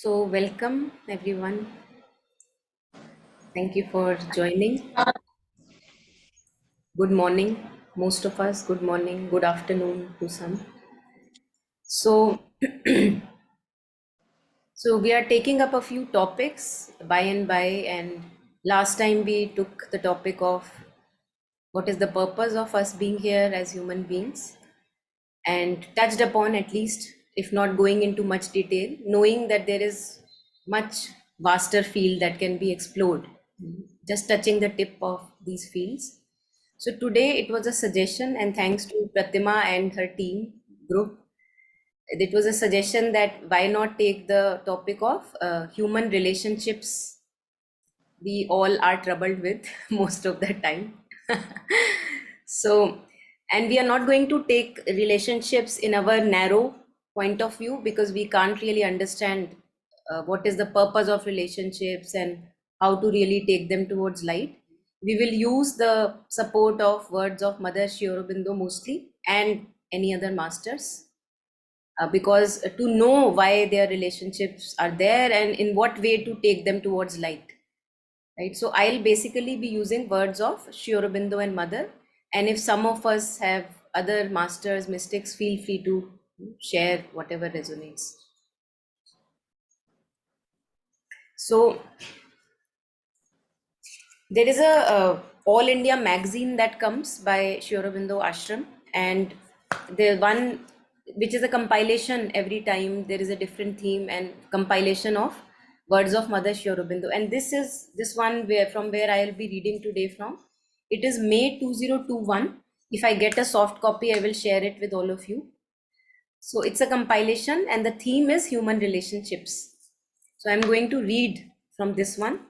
Welcome everyone. Thank you for joining. Good morning, most of us. Good morning, good afternoon to some. So, so we are taking up a few topics by and by, and last time we took the topic of what is the purpose of us being here as human beings, and touched upon, at least, if not going into much detail, knowing that there is much vaster field that can be explored, just touching the tip of these fields. So today it was a suggestion, and thanks to Pratima and her team group, it was a suggestion that why not take the topic of human relationships we all are troubled with most of the time. So, and we are not going to take relationships in our narrow point of view because we can't really understand what is the purpose of relationships and how to really take them towards light. We will use the support of words of Mother Sri Aurobindo mostly and any other masters, because to know why their relationships are there and in what way to take them towards light, right? So I'll basically be using words of Sri Aurobindo and Mother, and if some of us have other masters, mystics, feel free to share whatever resonates. So there is a All India magazine that comes by Sri Aurobindo Ashram, and the one which is a compilation. Every time there is a different theme and compilation of words of Mother Sri Aurobindo, and this one where from where I will be reading today from. It is May 2021. If I get a soft copy, I will share it with all of you. So it's a compilation, and the theme is human relationships. So I'm going to read from this one.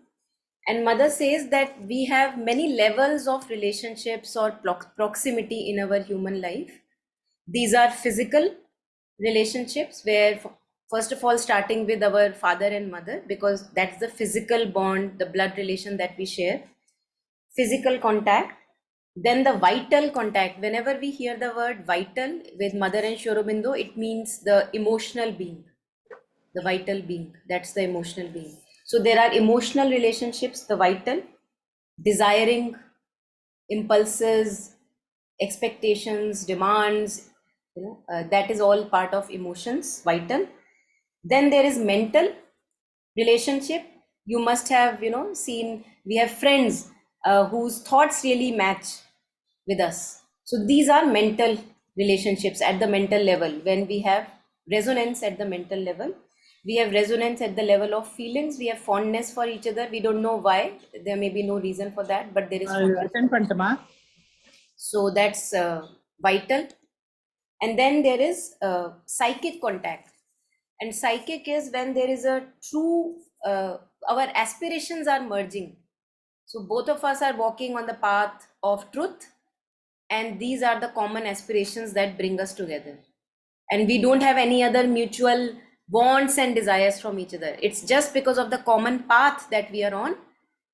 And Mother says that we have many levels of relationships or proximity in our human life. These are physical relationships, where first of all, starting with our father and mother, because that's the physical bond, the blood relation that we share, physical contact. Then the vital contact. Whenever we hear the word vital with Mother and Sri Aurobindo, it means the emotional being, the vital being. That's the emotional being. So there are emotional relationships, the vital, desiring, impulses, expectations, demands, that is all part of emotions, vital. Then there is mental relationship. You must have seen, we have friends whose thoughts really match with us. So these are mental relationships at the mental level. When we have resonance at the mental level, we have resonance at the level of feelings. We have fondness for each other. We don't know why. There may be no reason for that, but there is fondness. So that's vital. And then there is psychic contact. And psychic is when there is a true, our aspirations are merging. So both of us are walking on the path of truth, and these are the common aspirations that bring us together. And we don't have any other mutual wants and desires from each other. It's just because of the common path that we are on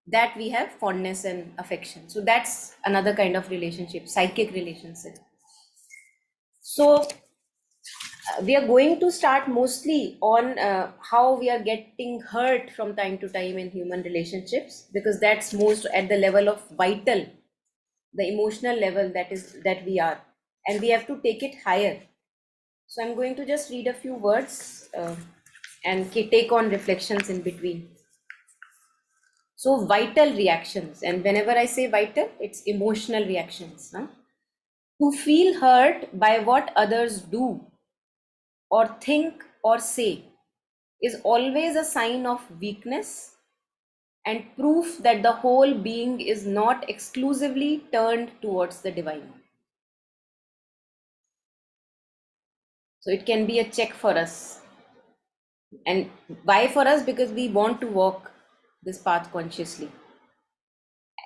that we have fondness and affection. So that's another kind of relationship, psychic relationship. So we are going to start mostly on how we are getting hurt from time to time in human relationships, because that's most at the level of vital, the emotional level that we are, and we have to take it higher. So I'm going to just read a few words and take on reflections in between. So vital reactions, and whenever I say vital, it's emotional reactions. To feel hurt by what others do or think or say is always a sign of weakness and proof that the whole being is not exclusively turned towards the divine. So it can be a check for us. And why for us? Because we want to walk this path consciously.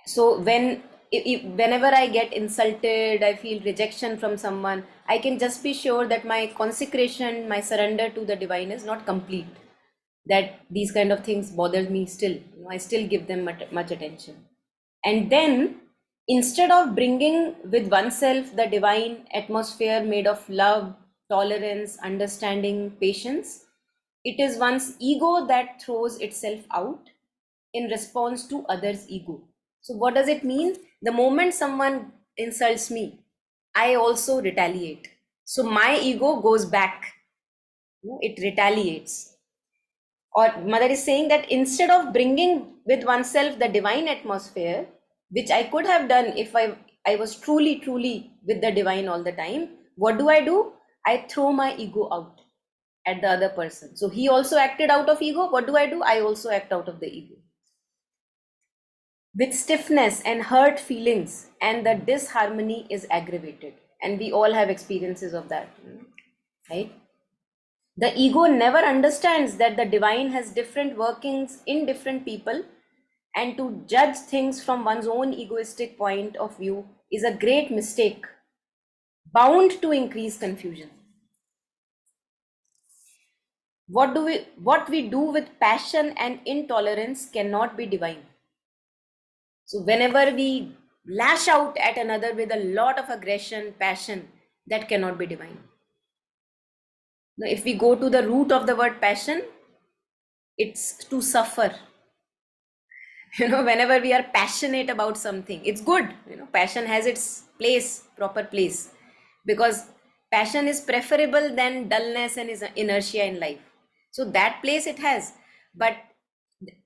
So whenever I get insulted, I feel rejection from someone, I can just be sure that my consecration, my surrender to the divine is not complete. That these kind of things bother me still. I still give them much attention. And then, instead of bringing with oneself the divine atmosphere made of love, tolerance, understanding, patience, It is one's ego that throws itself out in response to others' ego. So, what does it mean? The moment someone insults me, I also retaliate. So, my ego goes back, it retaliates. Or, Mother is saying that instead of bringing with oneself the divine atmosphere, which I could have done if I was truly with the divine all the time, what do? I throw my ego out at the other person. So he also acted out of ego. What do? I also act out of the ego. With stiffness and hurt feelings, and the disharmony is aggravated. And we all have experiences of that, right? The ego never understands that the divine has different workings in different people, and to judge things from one's own egoistic point of view is a great mistake, bound to increase confusion. What we do with passion and intolerance cannot be divine. So whenever we lash out at another with a lot of aggression, passion, that cannot be divine. Now, if we go to the root of the word passion, it's to suffer. Whenever we are passionate about something, it's good. Passion has its place, proper place, because passion is preferable than dullness and is inertia in life. So that place it has. But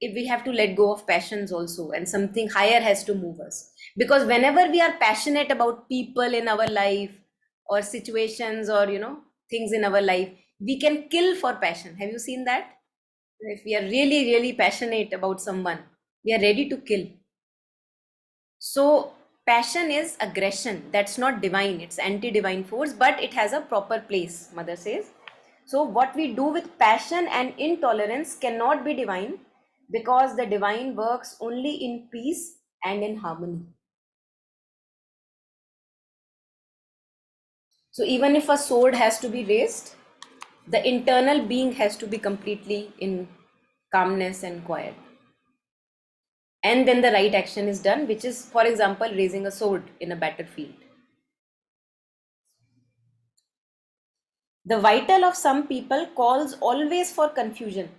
if we have to let go of passions also, and something higher has to move us, because whenever we are passionate about people in our life or situations or things in our life, we can kill for passion. Have you seen that? If we are really passionate about someone, we are ready to kill. So passion is aggression. That's not divine. It's anti-divine force, but it has a proper place, Mother says. So what we do with passion and intolerance cannot be divine, because the divine works only in peace and in harmony. So even if a sword has to be raised, the internal being has to be completely in calmness and quiet. And then the right action is done, which is, for example, raising a sword in a battlefield. The vital of some people calls always for confusion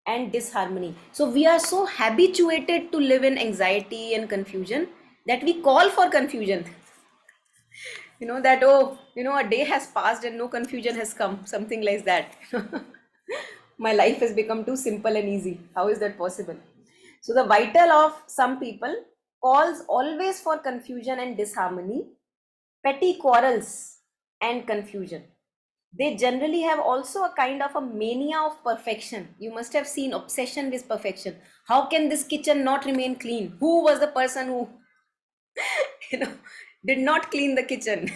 and disharmony. So we are so habituated to live in anxiety and confusion that we call for confusion. That, a day has passed and no confusion has come, something like that. My life has become too simple and easy. How is that possible? So the vital of some people calls always for confusion and disharmony, petty quarrels and confusion. They generally have also a kind of a mania of perfection. You must have seen obsession with perfection. How can this kitchen not remain clean? Who was the person who did not clean the kitchen?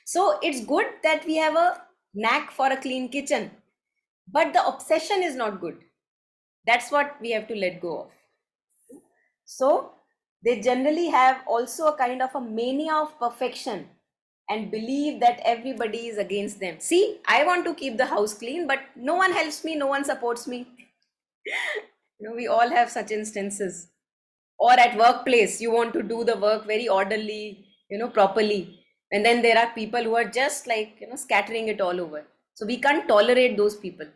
So it's good that we have a knack for a clean kitchen, but the obsession is not good. That's what we have to let go of. So they generally have also a kind of a mania of perfection and believe that everybody is against them. See, I want to keep the house clean, but no one helps me, no one supports me. We all have such instances. Or at workplace, you want to do the work very orderly, properly. And then there are people who are just like, scattering it all over. So we can't tolerate those people.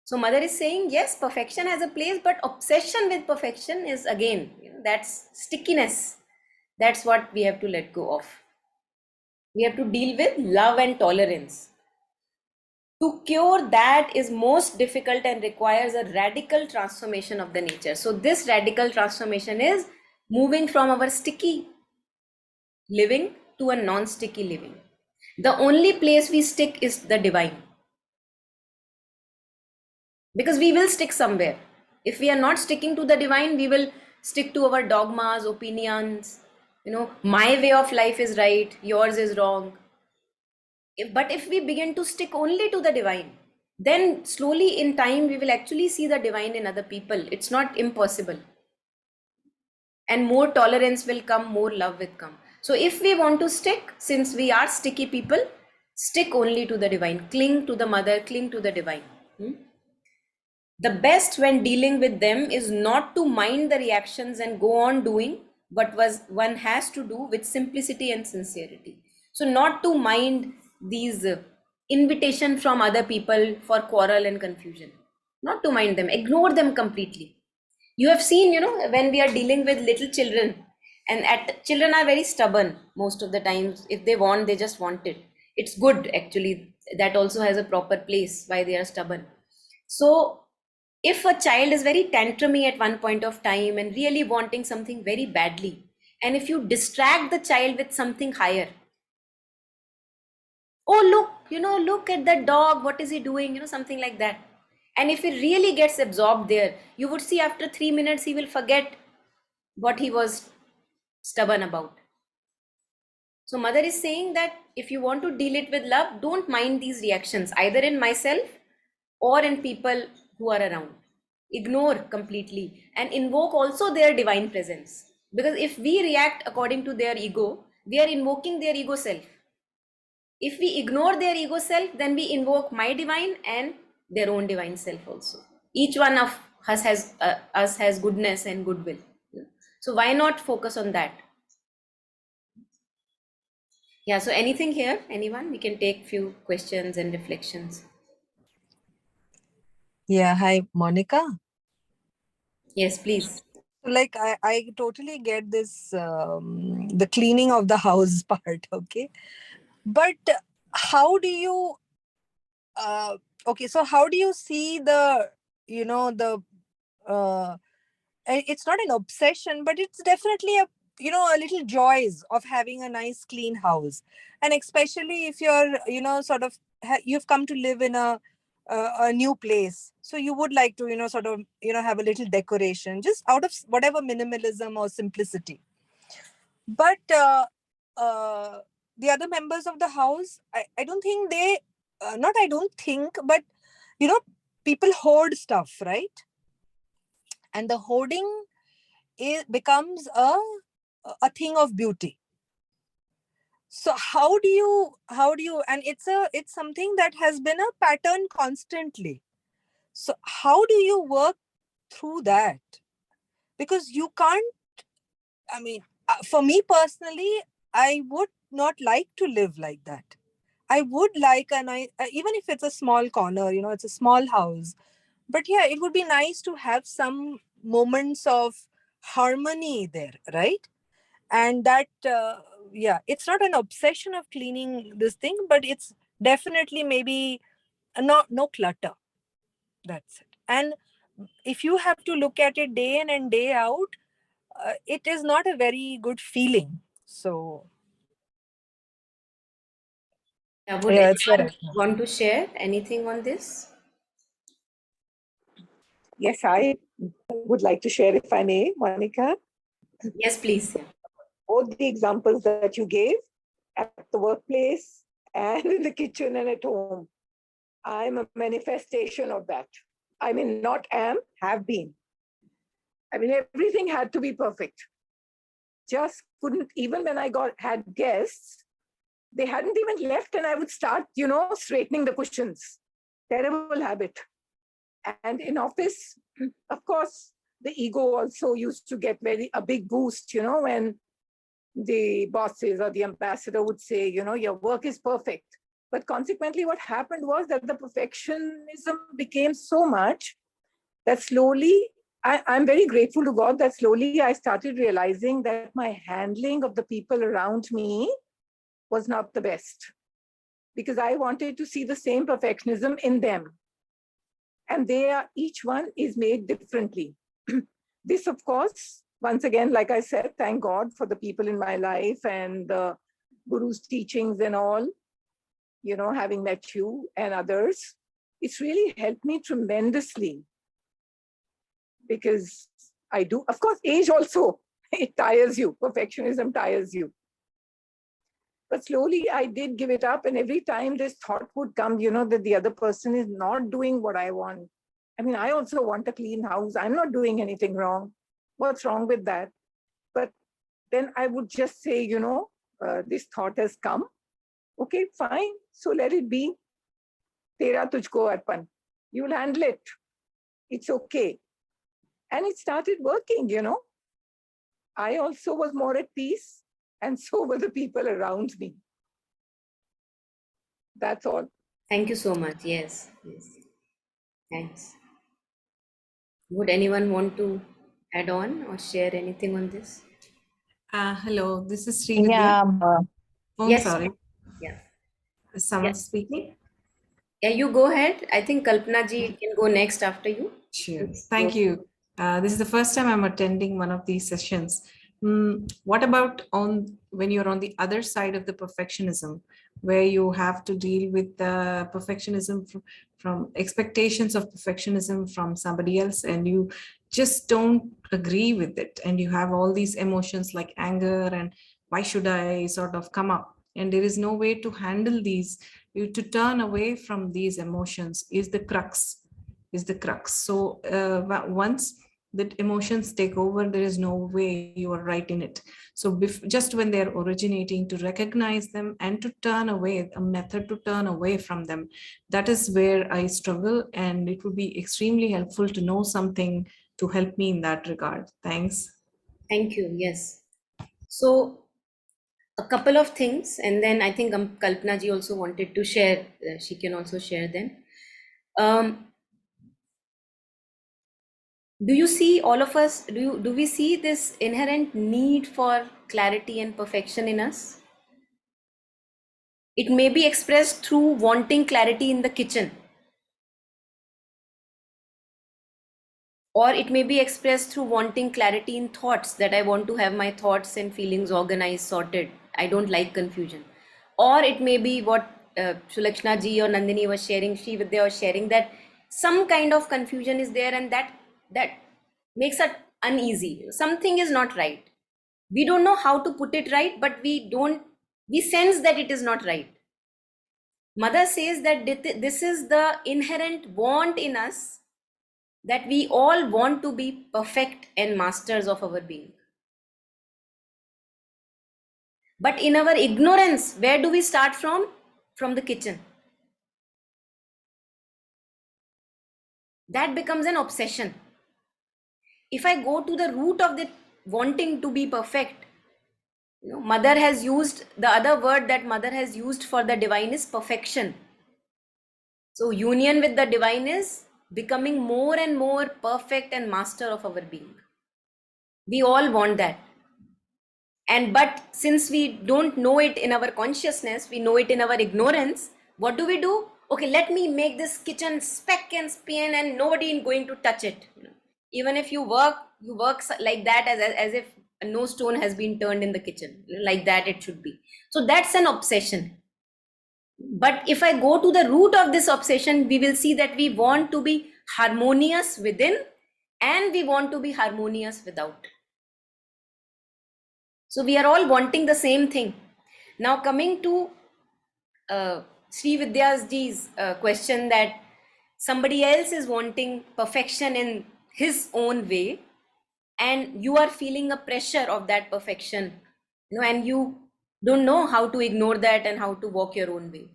So Mother is saying, yes, perfection has a place, but obsession with perfection is again, that's stickiness. That's what we have to let go of. We have to deal with love and tolerance. To cure that is most difficult and requires a radical transformation of the nature. So this radical transformation is moving from our sticky living to a non-sticky living. The only place we stick is the divine, because we will stick somewhere. If we are not sticking to the divine, we will stick to our dogmas, opinions. My way of life is right, yours is wrong. But if we begin to stick only to the divine, then slowly in time we will actually see the divine in other people. It's not impossible. And more tolerance will come, more love will come. So if we want to stick, since we are sticky people, stick only to the divine, cling to the mother, cling to the divine. The best when dealing with them is not to mind the reactions and go on doing what one has to do with simplicity and sincerity. So not to mind these invitation from other people for quarrel and confusion. Not to mind them, ignore them completely. You have seen, when we are dealing with little children, and children are very stubborn most of the times. If they want, they just want it. It's good actually. That also has a proper place why they are stubborn. So if a child is very tantrumy at one point of time and really wanting something very badly, and if you distract the child with something higher, oh look, look at that dog, what is he doing, something like that. And if he really gets absorbed there, you would see after 3 minutes he will forget what he was stubborn about. So mother is saying that if you want to deal it with love, don't mind these reactions either in myself or in people who are around. Ignore completely and invoke also their divine presence, because if we react according to their ego, we are invoking their ego self. If we ignore their ego self, then we invoke my divine and their own divine self also. Each one of us has goodness and goodwill. So why not focus on that? Yeah, so anything here, anyone? We can take few questions and reflections. Yeah, hi, Monica. Yes, please. Like, I totally get this, the cleaning of the house part, okay? But how do you, okay, so how do you see the, uh, it's not an obsession, but it's definitely a little joys of having a nice clean house. And especially if you're, sort of, you've come to live in a new place. So you would like to, sort of, have a little decoration just out of whatever minimalism or simplicity. But uh, the other members of the house, I don't think they, not I don't think, but, you know, people hoard stuff, right? And the hoarding becomes a thing of beauty. So how do you, and it's something that has been a pattern constantly. So how do you work through that? Because you can't, I mean, for me personally, I would not like to live like that. I would like, and even if it's a small corner, it's a small house, but yeah, it would be nice to have some moments of harmony there, right? And that, yeah, it's not an obsession of cleaning this thing, but it's definitely maybe no clutter. That's it. And if you have to look at it day in and day out, it is not a very good feeling. So Yeah, would yeah, it's anyone very. want to share anything on this? Yes, I would like to share, if I may, Monica. Yes, please. Yeah. Both the examples that you gave at the workplace and in the kitchen and at home, I'm a manifestation of that. I mean, not am, have been. I mean, everything had to be perfect. Just couldn't, even when I had guests, they hadn't even left, and I would start, straightening the cushions. Terrible habit. And in office, of course, the ego also used to get a big boost, when the bosses or the ambassador would say, your work is perfect. But consequently, what happened was that the perfectionism became so much that slowly, I'm very grateful to God that slowly I started realizing that my handling of the people around me was not the best, because I wanted to see the same perfectionism in them. And each one is made differently. This, of course, once again, like I said, thank God for the people in my life and the Guru's teachings and all, having met you and others. It's really helped me tremendously, because I do, of course, age also, it tires you. Perfectionism tires you. But slowly I did give it up. And every time this thought would come, that the other person is not doing what I want. I mean, I also want a clean house. I'm not doing anything wrong. What's wrong with that? But then I would just say, this thought has come. Okay, fine. So let it be. Tera tujhko arpan. You'll handle it. It's okay. And it started working, I also was more at peace, and so were the people around me. That's all. Thank you so much. Yes, yes. Thanks. Would anyone want to add on or share anything on this? Hello, this is Sri Vidya. Yeah, Oh, I'm Yes. sorry. Yeah. Is Yeah. someone speaking? Yeah, you go ahead. I think Kalpana ji can go next after you. Sure. Please go. Thank you. This is the first time I'm attending one of these sessions. What about on when you're on the other side of the perfectionism, where you have to deal with the perfectionism from expectations of perfectionism from somebody else, and you just don't agree with it, and you have all these emotions like anger and why should I sort of come up, and there is no way to handle these. You to turn away from these emotions is the crux. So once that emotions take over, there is no way you are right in it. So just when they're originating, to recognize them and to turn away, a method to turn away from them, that is where I struggle, and it would be extremely helpful to know something to help me in that regard. Thanks. Thank you. Yes. So a couple of things, and then I think Kalpana ji also wanted to share. She can also share them. Um, do you see all of us? Do we see this inherent need for clarity and perfection in us? It may be expressed through wanting clarity in the kitchen, or it may be expressed through wanting clarity in thoughts, that I want to have my thoughts and feelings organized, sorted. I don't like confusion. Or it may be what Sulakshna ji or Nandini was sharing, Sri Vidya was sharing, that some kind of confusion is there, and that makes us uneasy. Something is not right. We don't know how to put it right, but we sense that it is not right. Mother says that this is the inherent want in us, that we all want to be perfect and masters of our being. But in our ignorance, where do we start from? From the kitchen. That becomes an obsession. If I go to the root of the wanting to be perfect, mother has used the other word that mother has used for the divine is perfection. So union with the divine is becoming more and more perfect and master of our being. We all want that. And but since we don't know it in our consciousness, we know it in our ignorance. What do? Okay, let me make this kitchen speck and span and nobody is going to touch it. Even if you work like that, as if no stone has been turned in the kitchen. Like that it should be. So that's an obsession. But if I go to the root of this obsession, we will see that we want to be harmonious within and we want to be harmonious without. So we are all wanting the same thing. Now coming to Sri Vidya's ji's question, that somebody else is wanting perfection in his own way, and you are feeling a pressure of that perfection, and you don't know how to ignore that and how to walk your own way.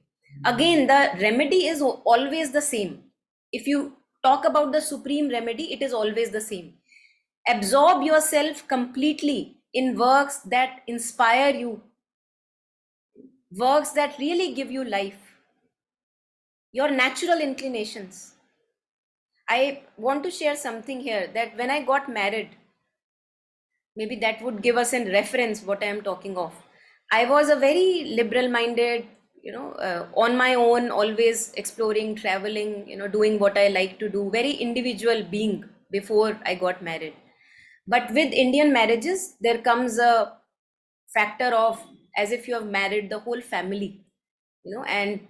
Again, the remedy is always the same. If you talk about the supreme remedy, it is always the same. Absorb yourself completely in works that inspire you, works that really give you life, your natural inclinations. I want to share something here, that when I got married, maybe that would give us a reference what I am talking of. I was a very liberal minded, on my own, always exploring, traveling, doing what I like to do, very individual being before I got married. But with Indian marriages, there comes a factor of as if you have married the whole family, and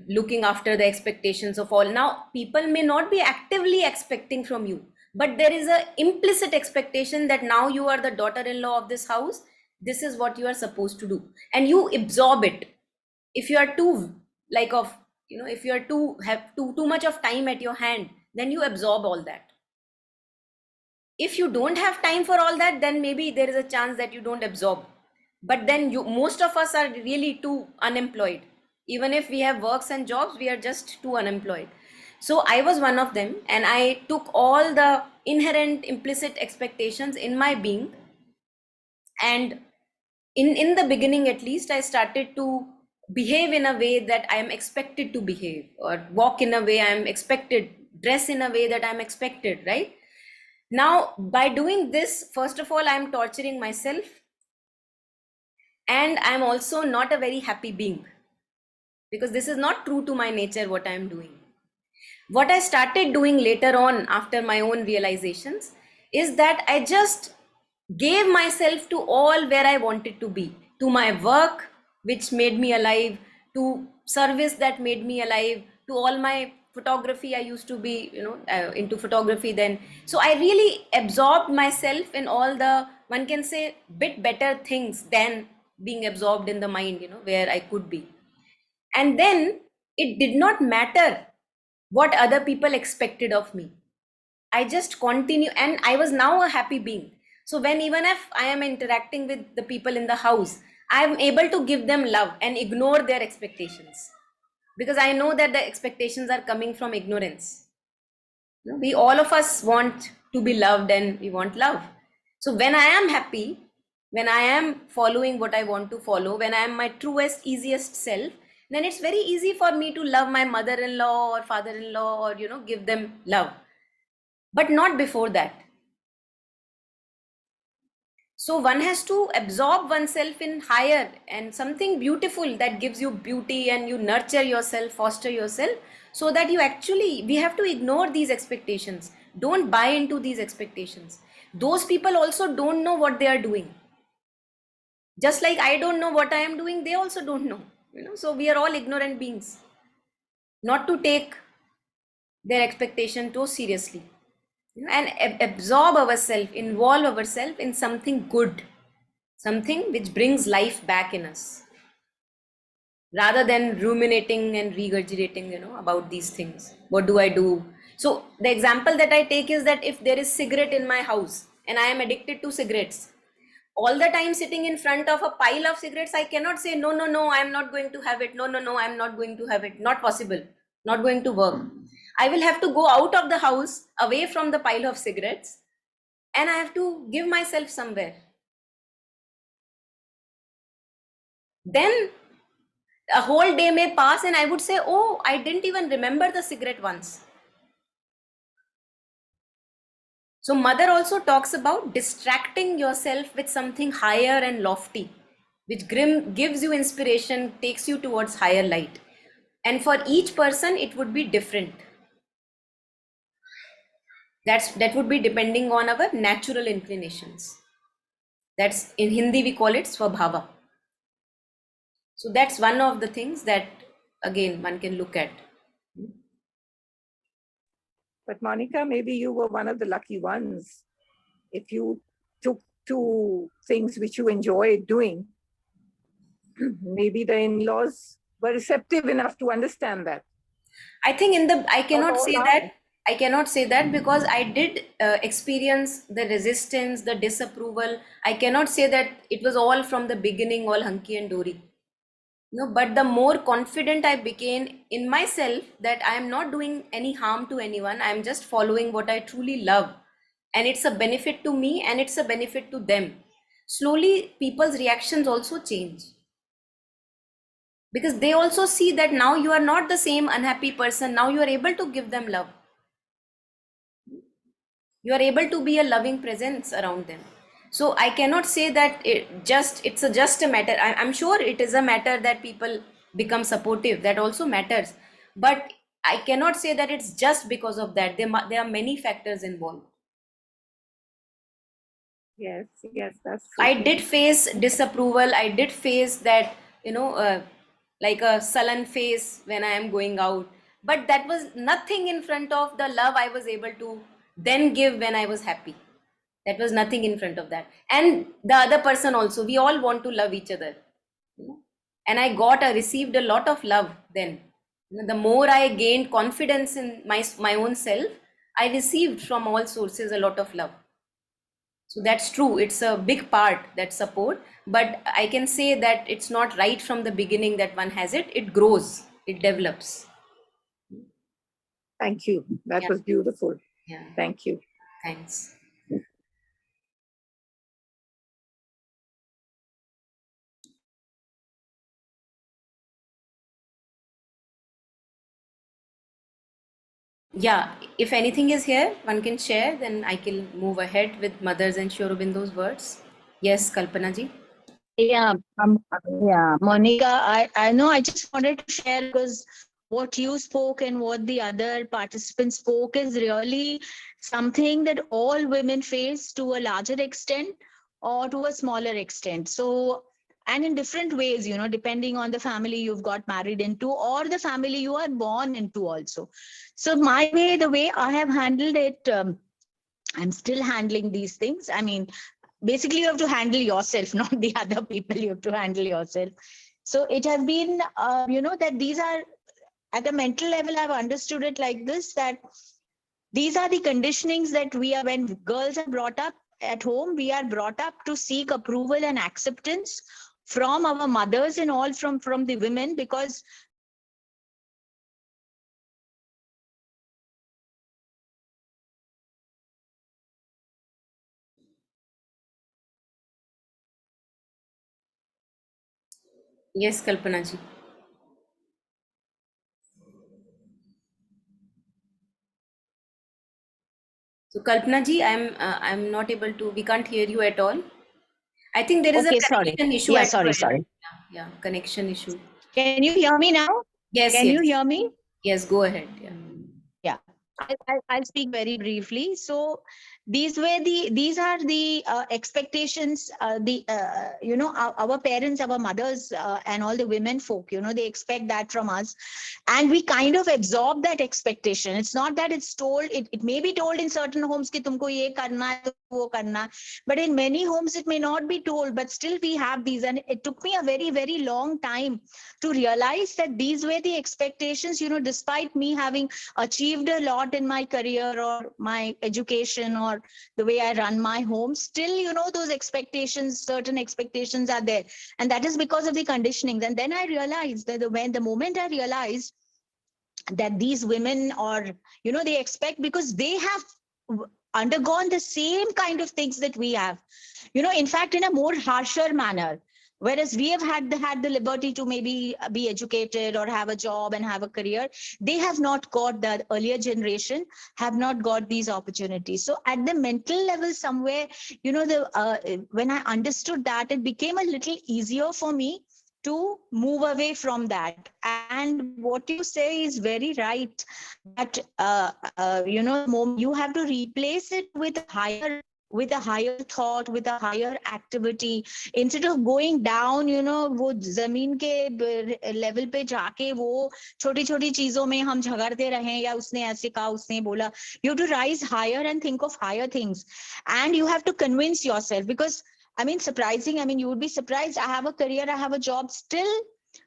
looking after the expectations of all. Now people may not be actively expecting from you, but there is a implicit expectation that now you are the daughter-in-law of this house. This is what you are supposed to do, and you absorb it. If you are too like of if you are too have too much of time at your hand, then you absorb all that. If you don't have time for all that, then maybe there is a chance that you don't absorb. But then most of us are really too unemployed. Even if we have works and jobs, we are just too unemployed. So I was one of them, and I took all the inherent implicit expectations in my being, and in the beginning at least, I started to behave in a way that I am expected to behave, or walk in a way I am expected, dress in a way that I'm expected, right? Now, by doing this, first of all, I'm torturing myself, and I'm also not a very happy being, because this is not true to my nature, what I'm doing. What I started doing later on after my own realizations is that I just gave myself to all where I wanted to be, to my work, which made me alive, to service that made me alive, to all my photography. I used to be, into photography then. So I really absorbed myself in all the, one can say, bit better things than being absorbed in the mind, where I could be. And then it did not matter what other people expected of me. I just continue, and I was now a happy being. So when, even if I am interacting with the people in the house, I am able to give them love and ignore their expectations, because I know that the expectations are coming from ignorance. We, all of us, want to be loved, and we want love. So when I am happy, when I am following what I want to follow, when I am my truest, easiest self, then it's very easy for me to love my mother-in-law or father-in-law, or give them love. But not before that. So one has to absorb oneself in higher and something beautiful that gives you beauty, and you nurture yourself, foster yourself, so that you actually, we have to ignore these expectations. Don't buy into these expectations. Those people also don't know what they are doing. Just like I don't know what I am doing, they also don't know. So we are all ignorant beings. Not to take their expectation too seriously. And absorb ourselves, involve ourselves in something good, something which brings life back in us, rather than ruminating and regurgitating, about these things. What do I do? So the example that I take is that if there is cigarette in my house and I am addicted to cigarettes, all the time sitting in front of a pile of cigarettes, I cannot say, no, no, no, I'm not going to have it. No, no, no, I'm not going to have it. Not possible. Not going to work. I will have to go out of the house, away from the pile of cigarettes, and I have to give myself somewhere. Then a whole day may pass and I would say, oh, I didn't even remember the cigarette once. So mother also talks about distracting yourself with something higher and lofty, which gives you inspiration, takes you towards higher light. And for each person, it would be different. That would be depending on our natural inclinations. That's, in Hindi we call it swabhava. So that's one of the things that, again, one can look at. But Monica, maybe you were one of the lucky ones. If you took to things which you enjoyed doing, maybe the in-laws were receptive enough to understand that. I think I cannot all say are. that. I cannot say that because I did experience the resistance, the disapproval. I cannot say that it was all from the beginning, all hunky and dory. No, but the more confident I became in myself that I am not doing any harm to anyone, I am just following what I truly love. And it's a benefit to me and it's a benefit to them. Slowly, people's reactions also change, because they also see that now you are not the same unhappy person. Now you are able to give them love. You are able to be a loving presence around them. So I cannot say that it's just a matter. I'm sure it is a matter that people become supportive. That also matters. But I cannot say that it's just because of that. There are many factors involved. Yes, that's true. I did face disapproval. I did face that, like a sullen face when I am going out. But that was nothing in front of the love I was able to then give when I was happy. That was nothing in front of that. And the other person also, we all want to love each other. And I received a lot of love then. The more I gained confidence in my own self, I received from all sources a lot of love. So that's true. It's a big part, that support. But I can say that it's not right from the beginning that one has it. It grows, it develops. Thank you. That Yeah. was beautiful. Yeah. Thank you. Thanks. Yeah, if anything is here, one can share, then I can move ahead with Mother's and Sri Aurobindo's words. Yes, Kalpana ji. Yeah, yeah, Monica, I know I just wanted to share because what you spoke and what the other participants spoke is really something that all women face to a larger extent or to a smaller extent. So, and in different ways, depending on the family you've got married into or the family you are born into also. So, my way, the way I have handled it, I'm still handling these things. I mean, basically you have to handle yourself, not the other people. You have to handle yourself. So it has been that these are, at a mental level, I've understood it like this, that these are the conditionings that we are, when girls are brought up at home, we are brought up to seek approval and acceptance from our mothers and all, from the women, because Yes, Kalpana ji. So Kalpana ji, I'm not able to. We can't hear you at all. I think there is a okay, sorry. connection issue Yeah, at your sorry, end. sorry. Yeah, connection issue. Can you hear me now? Yes, Can you yes, hear me? yes. Go ahead. Yeah. Yeah, I'll speak very briefly. So these are the expectations. Our parents, our mothers, and all the women folk. They expect that from us, and we kind of absorb that expectation. It's not that it's told. It may be told in certain homes कि तुमको ये करना है, वो करना है. But in many homes it may not be told. But still we have these, and it took me a very, very long time to realize that these were the expectations. Despite me having achieved a lot in my career or my education or the way I run my home, still, those expectations, certain expectations are there. And that is because of the conditionings. And then I realized that the moment I realized that these women, or, they expect because they have undergone the same kind of things that we have, in fact, in a more harsher manner. Whereas we have had the liberty to maybe be educated or have a job and have a career, they have not got that. Earlier generation have not got these opportunities. So at the mental level, somewhere, when I understood that, it became a little easier for me to move away from that. And what you say is very right, that you have to replace it with a higher thought, with a higher activity, instead of going down, वो जमीन के level पे जाके वो छोटी छोटी चीजों में हम झगड़ते रहें, या उसने ऐसे कहा, उसने बोला. You have to rise higher and think of higher things, and you have to convince yourself. Because you would be surprised. I have a career, I have a job, still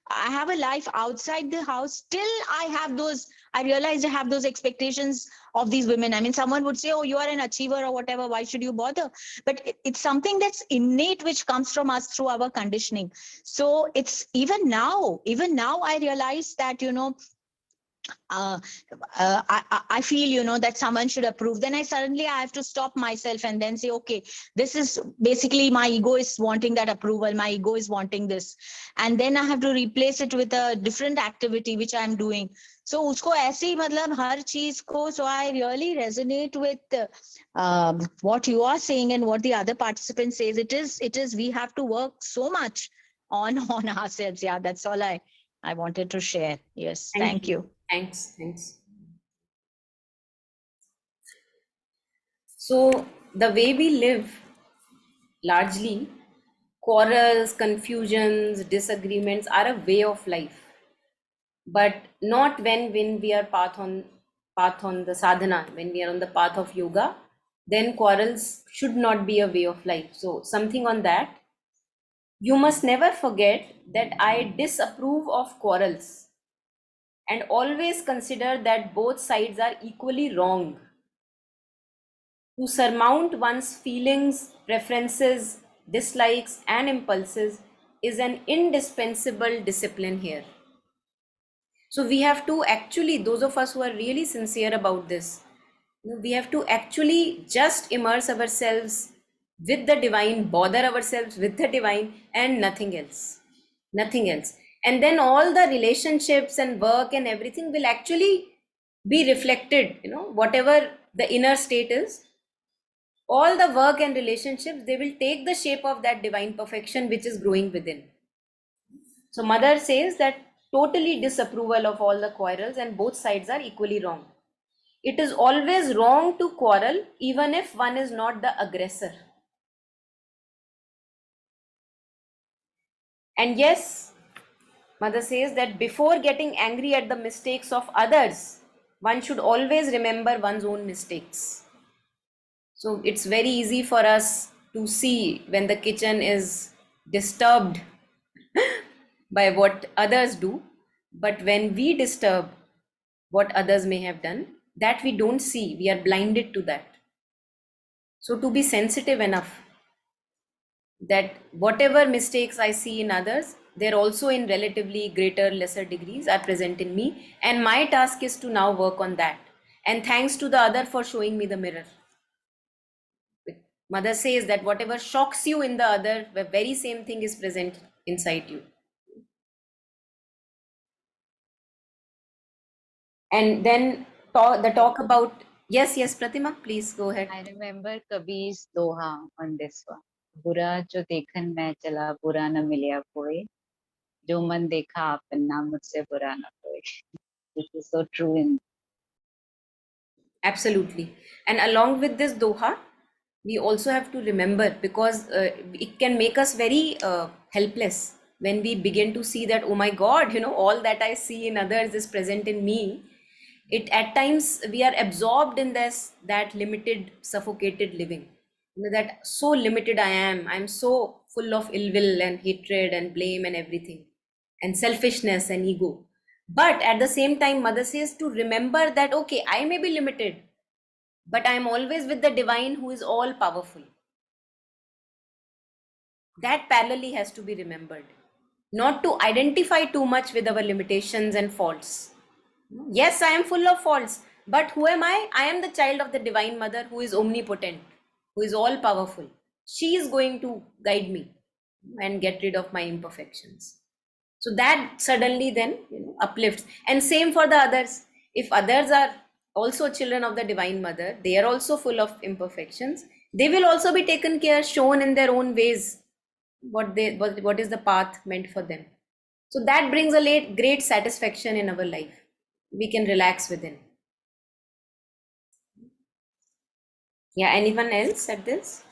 I have a life outside the house. Still, I realized I have those expectations of these women. Someone would say, oh, you are an achiever or whatever, why should you bother? But it's something that's innate, which comes from us through our conditioning. So it's even now I realize that, I feel, that someone should approve. Then I have to stop myself and then say, okay, this is basically my ego is wanting that approval. My ego is wanting this. And then I have to replace it with a different activity, which I'm doing. So usko ऐसे ही मतलब हर चीज को. So I really resonate with what you are saying and what the other participant says. It is we have to work so much on ourselves. Yeah, that's all I wanted to share. Yes, thank you. Thanks. So the way we live, largely, quarrels, confusions, disagreements are a way of life, but not when we are path on the sadhana, when we are on the path of yoga. Then quarrels should not be a way of life. So something on that. You must never forget that I disapprove of quarrels, and always consider that both sides are equally wrong. To surmount one's feelings, preferences, dislikes, and impulses is an indispensable discipline here. So we have to actually, those of us who are really sincere about this, we have to actually just immerse ourselves with the divine, bother ourselves with the divine, and nothing else. Nothing else. And then all the relationships and work and everything will actually be reflected, whatever the inner state is, all the work and relationships, they will take the shape of that divine perfection which is growing within. So mother says that totally disapproval of all the quarrels, and both sides are equally wrong. It is always wrong to quarrel even if one is not the aggressor. And yes, mother says that before getting angry at the mistakes of others, one should always remember one's own mistakes. So it's very easy for us to see when the kitchen is disturbed by what others do, but when we disturb what others may have done, that we don't see, we are blinded to that. So to be sensitive enough that whatever mistakes I see in others, they're also in relatively greater, lesser degrees are present in me. And my task is to now work on that. And thanks to the other for showing me the mirror. Mother says that whatever shocks you in the other, the very same thing is present inside you. And then the talk about, yes, Pratima, please go ahead. I remember Kabir's doha on this one. बुरा जो देखन मैं चला बुरा न मिलिया कोई जो मन देखा अपना मुझसे बुरा न कोई. This is so true in. Absolutely. And along with this doha, we also have to remember, because it can make us very helpless when we begin to see that, oh my God, all that I see in others is present in me. It at times we are absorbed in that limited, suffocated living. That so limited I'm so full of ill will and hatred and blame and everything, and selfishness and ego. But at the same time, mother says to remember that, okay, I may be limited, but I'm always with the divine who is all powerful. That parallelly has to be remembered. Not to identify too much with our limitations and faults. Yes, I am full of faults, but who am I? I am the child of the divine mother who is omnipotent, who is all powerful. She is going to guide me and get rid of my imperfections. So that suddenly then uplifts. And same for the others. If others are also children of the divine mother, they are also full of imperfections, they will also be taken care, shown in their own ways what is the path meant for them. So that brings a great satisfaction in our life. We can relax within. Yeah, anyone else at this?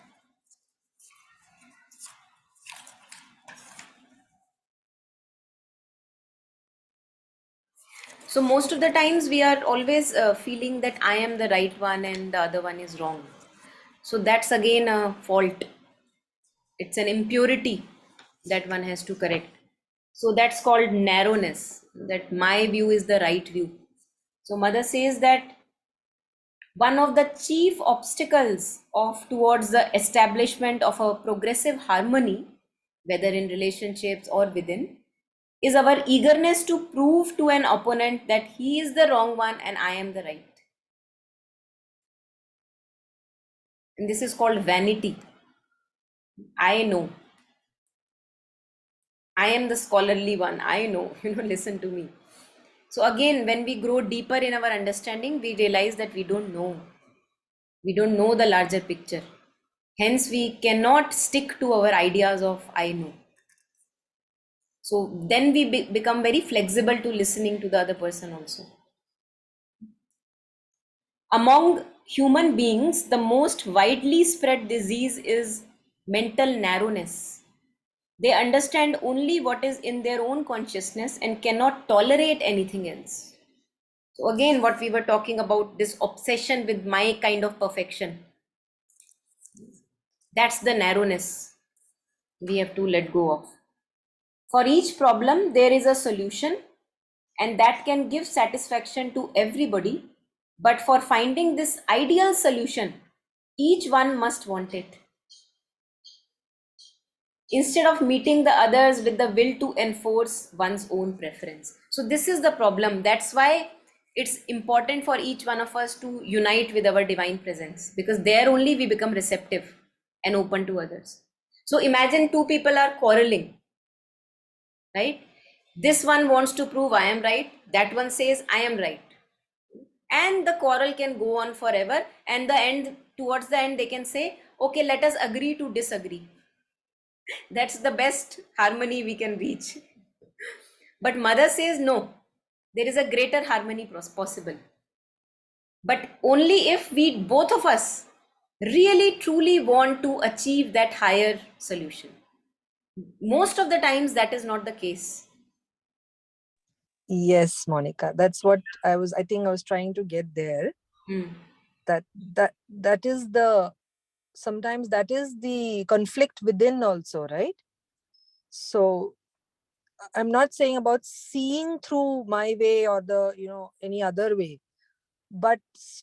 So most of the times we are always feeling that I am the right one and the other one is wrong. So that's again a fault. It's an impurity that one has to correct. So that's called narrowness, that my view is the right view. So mother says that one of the chief obstacles towards the establishment of a progressive harmony, whether in relationships or within, is our eagerness to prove to an opponent that he is the wrong one and I am the right. And this is called vanity. I know. I am the scholarly one. I know, listen to me. So again, when we grow deeper in our understanding, we realize that we don't know. We don't know the larger picture. Hence, we cannot stick to our ideas of I know. So then we become very flexible to listening to the other person also. Among human beings, the most widely spread disease is mental narrowness. They understand only what is in their own consciousness and cannot tolerate anything else. So again, what we were talking about, this obsession with my kind of perfection, that's the narrowness we have to let go of. For each problem, there is a solution, and that can give satisfaction to everybody. But for finding this ideal solution, each one must want it. Instead of meeting the others with the will to enforce one's own preference. So this is the problem. That's why it's important for each one of us to unite with our divine presence, because there only we become receptive and open to others. So imagine two people are quarreling, right? This one wants to prove I am right. That one says I am right. and the quarrel can go on forever, and towards the end they can say, okay, let us agree to disagree. That's the best harmony we can reach. But mother says no, there is a greater harmony possible, but only if we both of us really truly want to achieve that higher solution. Most of the times that is not the case. Yes, Monica, that's what I think I was trying to get there. That is the, sometimes that is the conflict within also, right? So I'm not saying about seeing through my way or the, any other way, but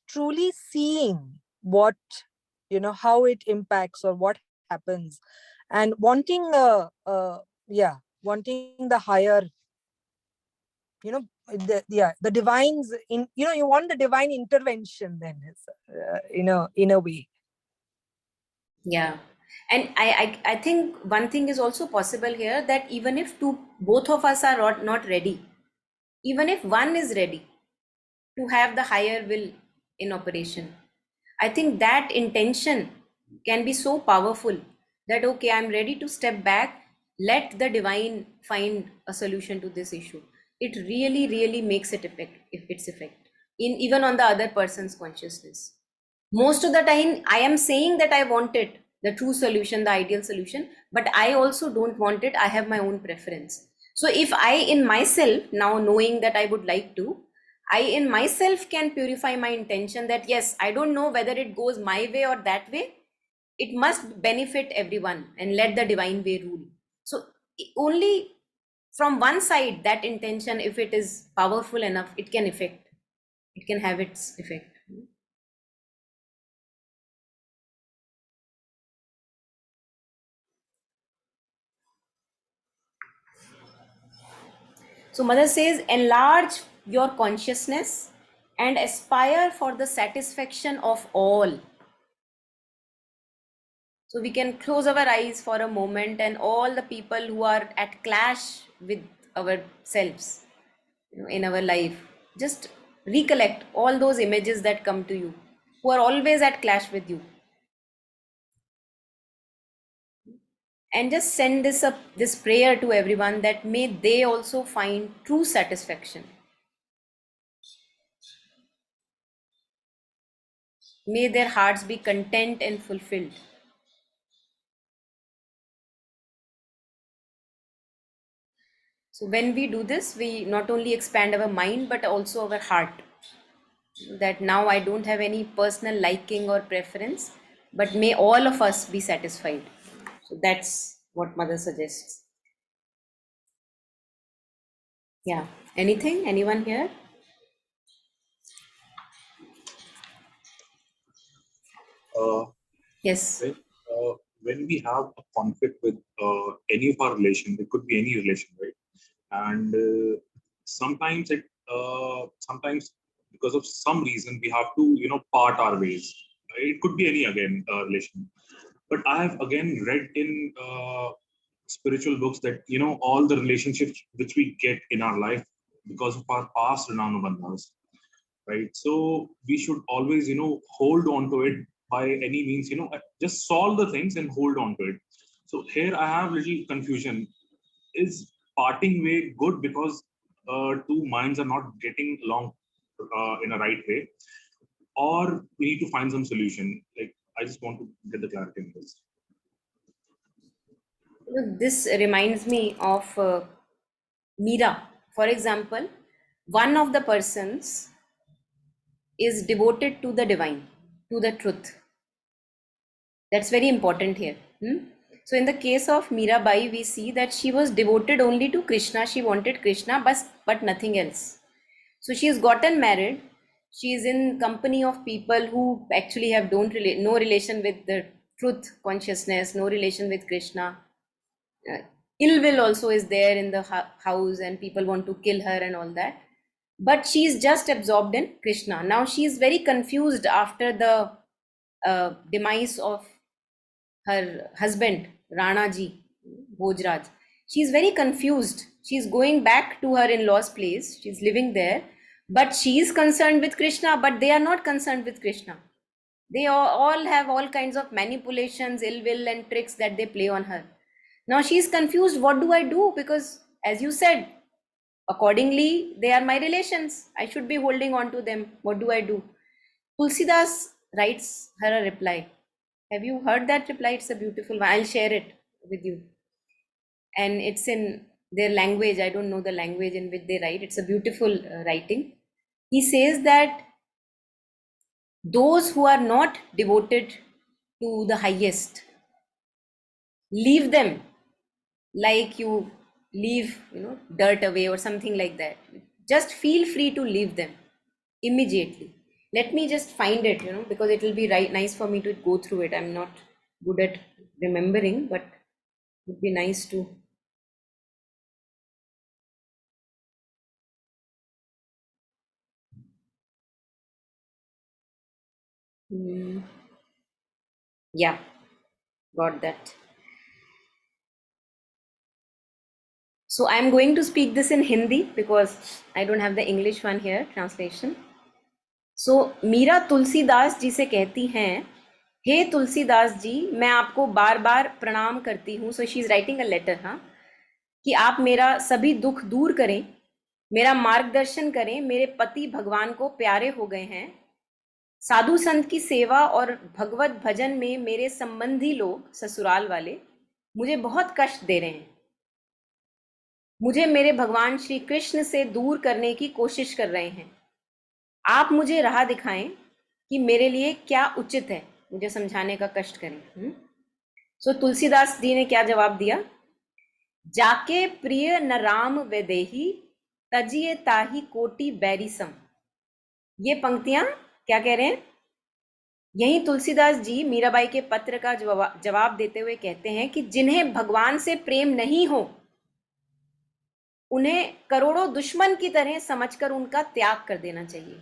truly seeing what, how it impacts or what happens, and wanting wanting the higher, the divines in, you want the divine intervention then, in a way. Yeah. And I think one thing is also possible here, that even if both of us are not ready, even if one is ready to have the higher will in operation, I think that intention can be so powerful that, okay, I'm ready to step back, let the divine find a solution to this issue. It really, really makes it its effect in even on the other person's consciousness. Most of the time, I am saying that I want it, the true solution, the ideal solution, but I also don't want it. I have my own preference. So if I in myself, now knowing that I would like to, I in myself can purify my intention that yes, I don't know whether it goes my way or that way. It must benefit everyone and let the divine way rule. So only from one side, that intention, if it is powerful enough, it can have its effect. So mother says, enlarge your consciousness and aspire for the satisfaction of all. So we can close our eyes for a moment, and all the people who are at clash with ourselves, in our life, just recollect all those images that come to you, who are always at clash with you, and just send this prayer to everyone, that may they also find true satisfaction. May their hearts be content and fulfilled. So when we do this, we not only expand our mind, but also our heart. That now I don't have any personal liking or preference, but may all of us be satisfied. So that's what mother suggests. Yeah. Anything? Anyone here? Yes. When we have a conflict with any of our relation, it could be any relation, right? And sometimes because of some reason we have to part our ways. It could be any again relation, but I have again read in spiritual books that all the relationships which we get in our life because of our past Rananubandhas, right? So we should always hold on to it by any means, just solve the things and hold on to it. So here I have little confusion. Is parting way good because two minds are not getting along in a right way, or we need to find some solution? Like, I just want to get the clarity in this. This reminds me of Meera. For example, one of the persons is devoted to the divine, to the truth. That's very important here. So in the case of Mirabai, we see that she was devoted only to Krishna. She wanted Krishna, but nothing else. So she's gotten married. She is in company of people who actually have no relation with the truth consciousness, no relation with Krishna. Ill will also is there in the house, and people want to kill her and all that. But she's just absorbed in Krishna. Now she is very confused after the demise of her husband, Rana ji, Bhojraj. She's very confused. She's going back to her in-laws' place. She's living there. But she is concerned with Krishna, but they are not concerned with Krishna. They all have all kinds of manipulations, ill will, and tricks that they play on her. Now she is confused. What do I do? Because, as you said, accordingly, they are my relations. I should be holding on to them. What do I do? Tulsidas writes her a reply. Have you heard that reply? It's a beautiful one. I'll share it with you. And it's in their language. I don't know the language in which they write. It's a beautiful writing. He says that those who are not devoted to the highest, leave them like you leave, dirt away or something like that. Just feel free to leave them immediately. Let me just find it, because it will be nice for me to go through it. I'm not good at remembering, but it would be nice to. Yeah, got that. So I'm going to speak this in Hindi because I don't have the English one here, translation. So Meera Tulsidas ji से कहती हैं, हे तुलसीदास जी, मैं आपको बार बार प्रणाम करती हूँ. So she is writing a letter, हाँ, कि आप मेरा सभी दुख दूर करें, मेरा मार्गदर्शन करें. मेरे पति भगवान को प्यारे हो गए हैं. साधु संत की सेवा और भगवत भजन में मेरे संबंधी लोग, ससुराल वाले, मुझे बहुत कष्ट दे रहे हैं. मुझे मेरे भगवान श्री कृष्ण से दूर करने की कोशिश कर रहे हैं. आप मुझे राह दिखाएं कि मेरे लिए क्या उचित है. मुझे समझाने का कष्ट करें. सो तुलसीदास जी ने क्या जवाब दिया? जाके प्रिय न राम वैदेही, तजिए ताही कोटि बैरिसम. ये पंक्तियां क्या कह रहे हैं? यही तुलसीदास जी मीराबाई के पत्र का जवाब देते हुए कहते हैं कि जिन्हें भगवान से प्रेम नहीं हो, उन्हें करोड़ों दुश्मन की तरह समझकर उनका त्याग कर देना चाहिए.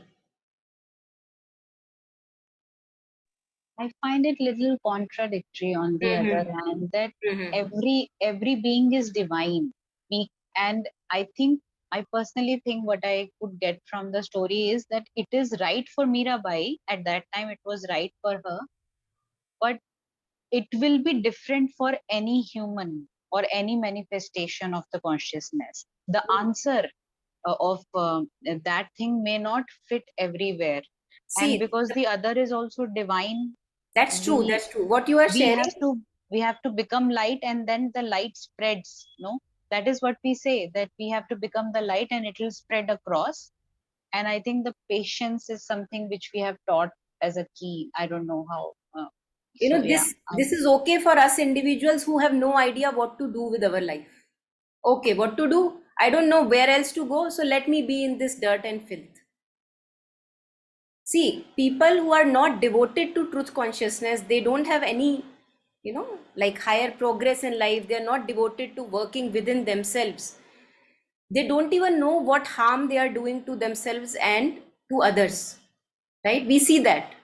I find it little contradictory on the other hand that every being is divine. And I personally think what I could get from the story is that it is right for Mirabai. At that time, it was right for her, but it will be different for any human or any manifestation of the consciousness. The answer of that thing may not fit everywhere. See, and because the other is also divine, that's true. That's true. What you are sharing. We have to become light, and then the light spreads. No, that is what we say, that we have to become the light, and it will spread across. And I think the patience is something which we have taught as a key. I don't know how. This is okay for us individuals who have no idea what to do with our life. Okay, what to do? I don't know where else to go, so let me be in this dirt and filth. See, people who are not devoted to truth consciousness, they don't have any, like higher progress in life. They are not devoted to working within themselves. They don't even know what harm they are doing to themselves and to others, right? We see that,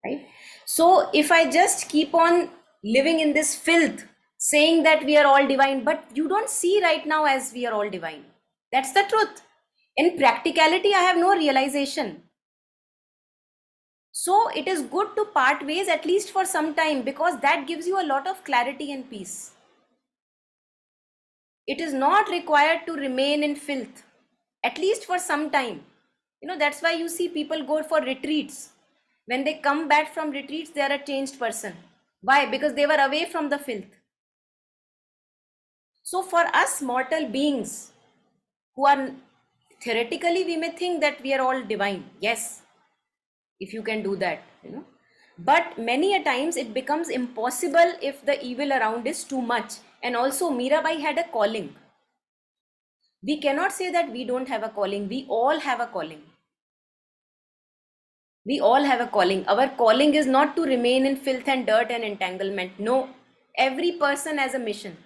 right? So if I just keep on living in this filth, saying that we are all divine, but you don't see right now as we are all divine. That's the truth. In practicality, I have no realization. So it is good to part ways at least for some time, because that gives you a lot of clarity and peace. It is not required to remain in filth, at least for some time. That's why you see people go for retreats. When they come back from retreats, they are a changed person. Why? Because they were away from the filth. So for us mortal beings who are, theoretically, we may think that we are all divine. Yes, if you can do that, but many a times it becomes impossible if the evil around is too much. And also Mirabai had a calling. We cannot say that we don't have a calling. We all have a calling. We all have a calling. Our calling is not to remain in filth and dirt and entanglement. No, every person has a mission.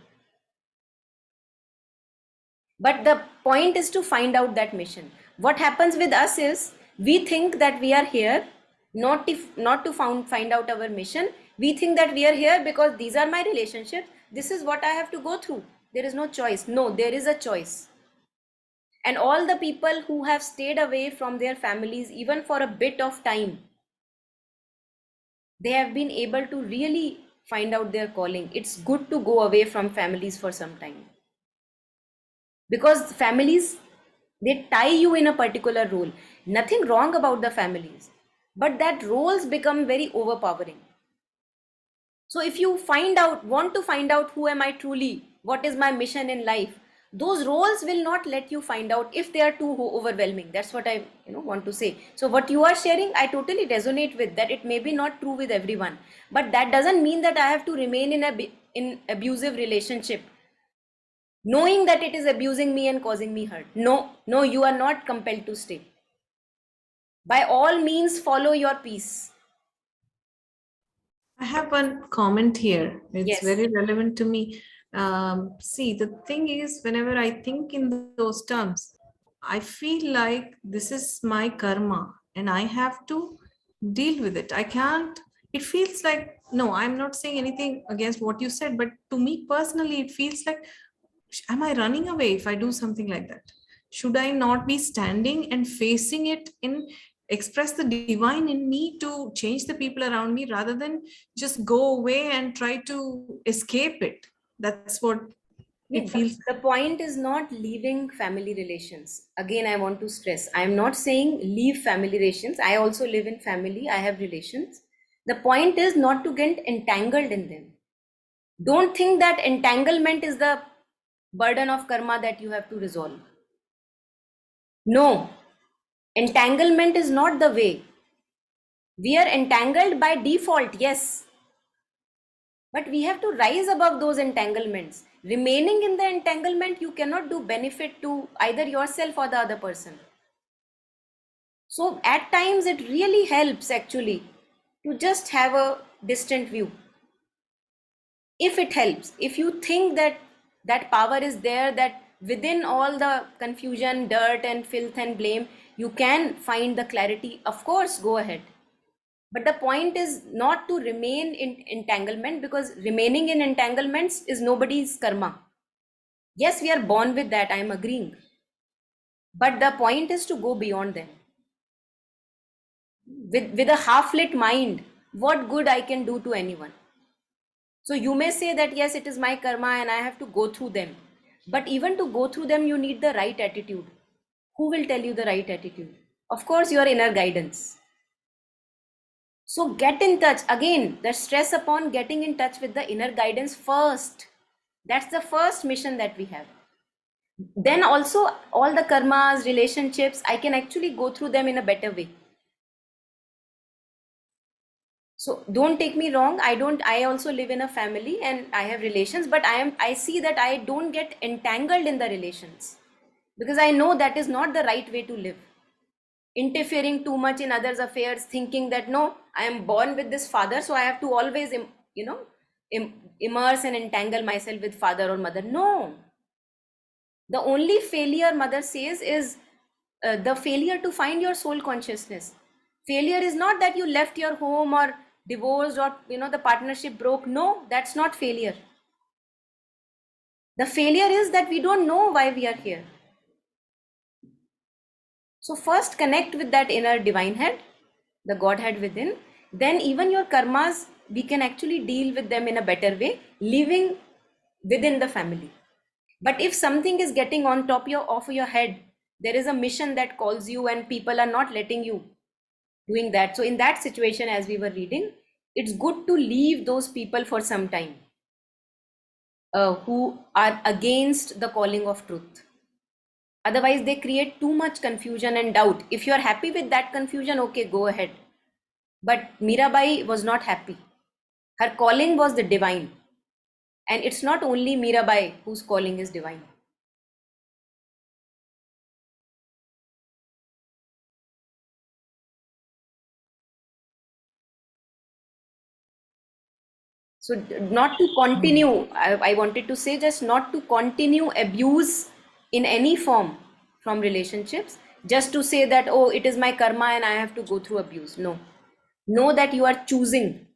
But the point is to find out that mission. What happens with us is, we think that we are here not to find out our mission. We think that we are here because these are my relationships. This is what I have to go through. There is no choice. No, there is a choice. And all the people who have stayed away from their families, even for a bit of time, they have been able to really find out their calling. It's good to go away from families for some time, because families, they tie you in a particular role. Nothing wrong about the families, but that roles become very overpowering. So if you want to find out who am I truly, what is my mission in life, those roles will not let you find out if they are too overwhelming. That's what I want to say. So what you are sharing, I totally resonate with that. It may be not true with everyone, but that doesn't mean that I have to remain in abusive relationship, knowing that it is abusing me and causing me hurt. No, you are not compelled to stay. By all means, follow your peace. I have one comment here. It's Yes. very relevant to me. See, the thing is, whenever I think in those terms, I feel like this is my karma and I have to deal with it. I can't, it feels like, no, I'm not saying anything against what you said, but to me personally, it feels like, am I running away if I do something like that? Should I not be standing and facing it in express the divine in me to change the people around me rather than just go away and try to escape it? That's what it feels. The point is not leaving family relations. Again, I want to stress, I am not saying leave family relations. I also live in family, I have relations. The point is not to get entangled in them. Don't think that entanglement is the burden of karma that you have to resolve. No, entanglement is not the way. We are entangled by default, yes. But we have to rise above those entanglements. Remaining in the entanglement, you cannot do benefit to either yourself or the other person. So at times it really helps actually to just have a distant view. If it helps, if you think that that power is there, that within all the confusion, dirt and filth and blame, you can find the clarity, of course, go ahead. But the point is not to remain in entanglement, because remaining in entanglements is nobody's karma. Yes, we are born with that, I am agreeing. But the point is to go beyond them. With a half-lit mind, what good I can do to anyone? So you may say that, yes, it is my karma and I have to go through them. But even to go through them, you need the right attitude. Who will tell you the right attitude? Of course, your inner guidance. So get in touch. Again, the stress upon getting in touch with the inner guidance first. That's the first mission that we have. Then also all the karmas, relationships, I can actually go through them in a better way. So don't take me wrong. I also live in a family and I have relations, but I see that I don't get entangled in the relations, because I know that is not the right way to live. Interfering too much in others' affairs, thinking that no, I am born with this father, so I have to always, immerse and entangle myself with father or mother. No. The only failure mother says is the failure to find your soul consciousness. Failure is not that you left your home or divorced or the partnership broke. No, that's not failure. The failure is that we don't know why we are here. So first connect with that inner divine head, the Godhead within. Then even your karmas, we can actually deal with them in a better way, living within the family. But if something is getting on top of your head, there is a mission that calls you and people are not letting you doing that. So in that situation, as we were reading, it's good to leave those people for some time who are against the calling of truth. Otherwise, they create too much confusion and doubt. If you are happy with that confusion, okay, go ahead. But Mirabai was not happy. Her calling was the divine. And it's not only Mirabai whose calling is divine. So not to continue, I wanted to say just not to continue abuse in any form from relationships, just to say that, oh, it is my karma and I have to go through abuse. No. Know that you are choosing.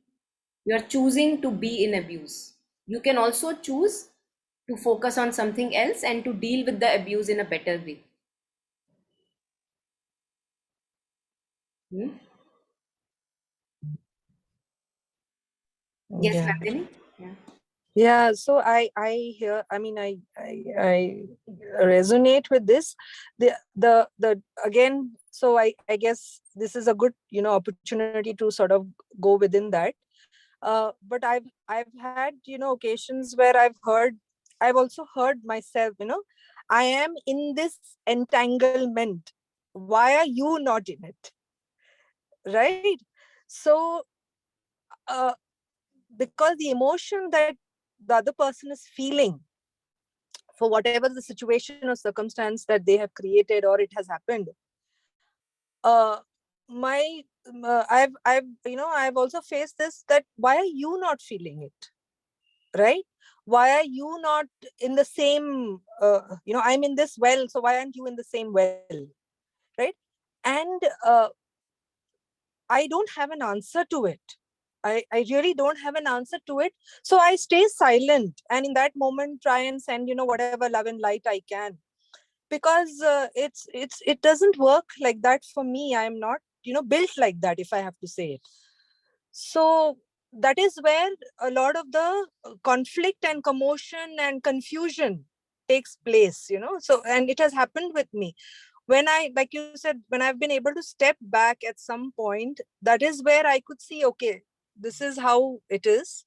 You are choosing to be in abuse. You can also choose to focus on something else and to deal with the abuse in a better way. Hmm? Yes, Yeah. Nandini? Yeah. Yeah, so I hear, I mean, I resonate with this. The again, so I guess this is a good, opportunity to sort of go within that. But I've had, occasions where I've also heard myself, I am in this entanglement. Why are you not in it? Right? So uh, because the emotion that the other person is feeling for whatever the situation or circumstance that they have created or it has happened, uh my I've also faced this, that why are you not feeling it? Right? Why are you not in the same, I'm in this well, so why aren't you in the same well? Right? And I don't have an answer to it. I really don't have an answer to it. So I stay silent and in that moment try and send, whatever love and light I can. Because it doesn't work like that for me. I'm not, built like that, if I have to say it. So that is where a lot of the conflict and commotion and confusion takes place, so, and it has happened with me when I, like you said, when I've been able to step back at some point. That is where I could see, okay, this is how it is,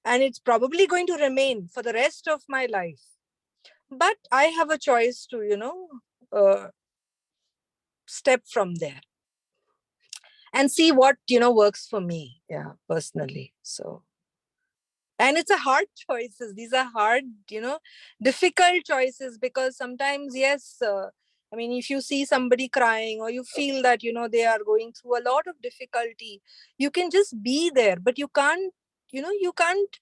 and it's probably going to remain for the rest of my life. But I have a choice to, uh, step from there and see what, works for me, yeah, personally. So, and it's a hard choices. These are hard, difficult choices, because sometimes, yes, I mean, if you see somebody crying or you feel that, they are going through a lot of difficulty, you can just be there, but you can't, you can't,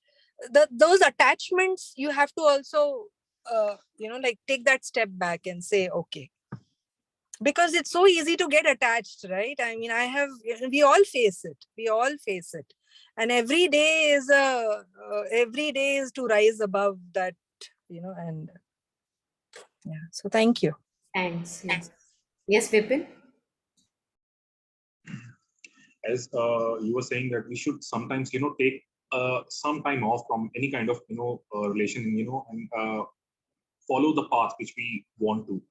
those attachments, you have to also, like take that step back and say, okay, because it's so easy to get attached, right? I mean, we all face it, and every day is to rise above that, and yeah, so thank you. Thanks. Yes. Yes, Vipin? As you were saying that we should sometimes, take some time off from any kind of, relation, and follow the path which we want to.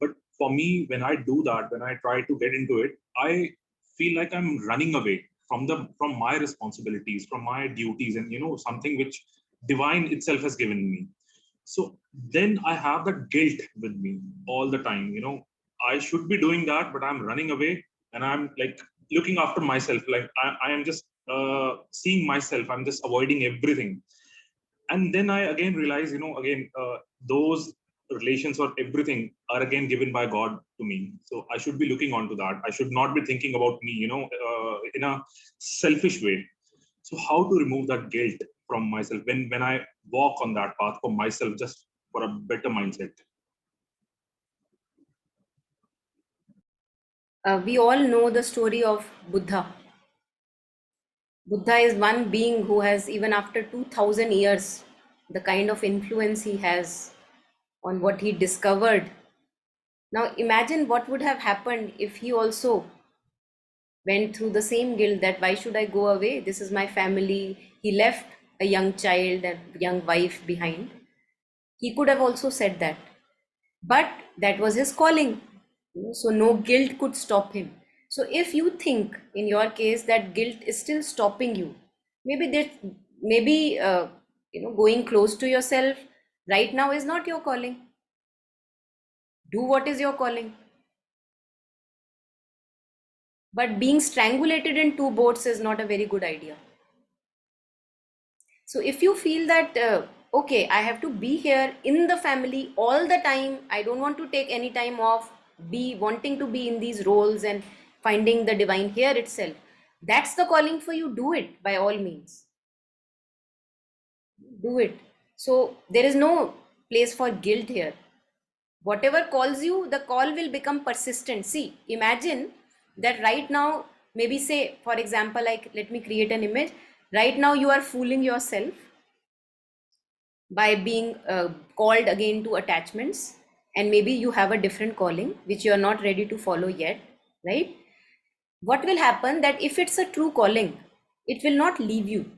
But for me, when I do that, when I try to get into it, I feel like I'm running away from my responsibilities, from my duties, and something which divine itself has given me. So then I have that guilt with me all the time. I should be doing that, but I'm running away, and I'm like looking after myself. Like I am just seeing myself. I'm just avoiding everything. And then I again realize, those relations or everything are again given by God to me. So I should be looking onto that. I should not be thinking about me, in a selfish way. So how to remove that guilt from myself when I walk on that path for myself, just for a better mindset? We all know the story of Buddha. Buddha is one being who has, even after 2000 years, the kind of influence he has on what he discovered. Now, imagine what would have happened if he also went through the same guilt, that why should I go away? This is my family. He left a young child and young wife behind. He could have also said that, but that was his calling. So no guilt could stop him. So if you think in your case that guilt is still stopping you, maybe going close to yourself right now is not your calling. Do what is your calling. But being strangulated in two boats is not a very good idea. So if you feel that, okay, I have to be here in the family all the time, I don't want to take any time off, be wanting to be in these roles and finding the divine here itself, that's the calling for you, do it by all means. Do it. So there is no place for guilt here. Whatever calls you, the call will become persistent. See, imagine that right now, maybe say, for example, like, let me create an image. Right now, you are fooling yourself by being called again to attachments, and maybe you have a different calling which you are not ready to follow yet, right? what will happen that if it's a true calling, it will not leave you.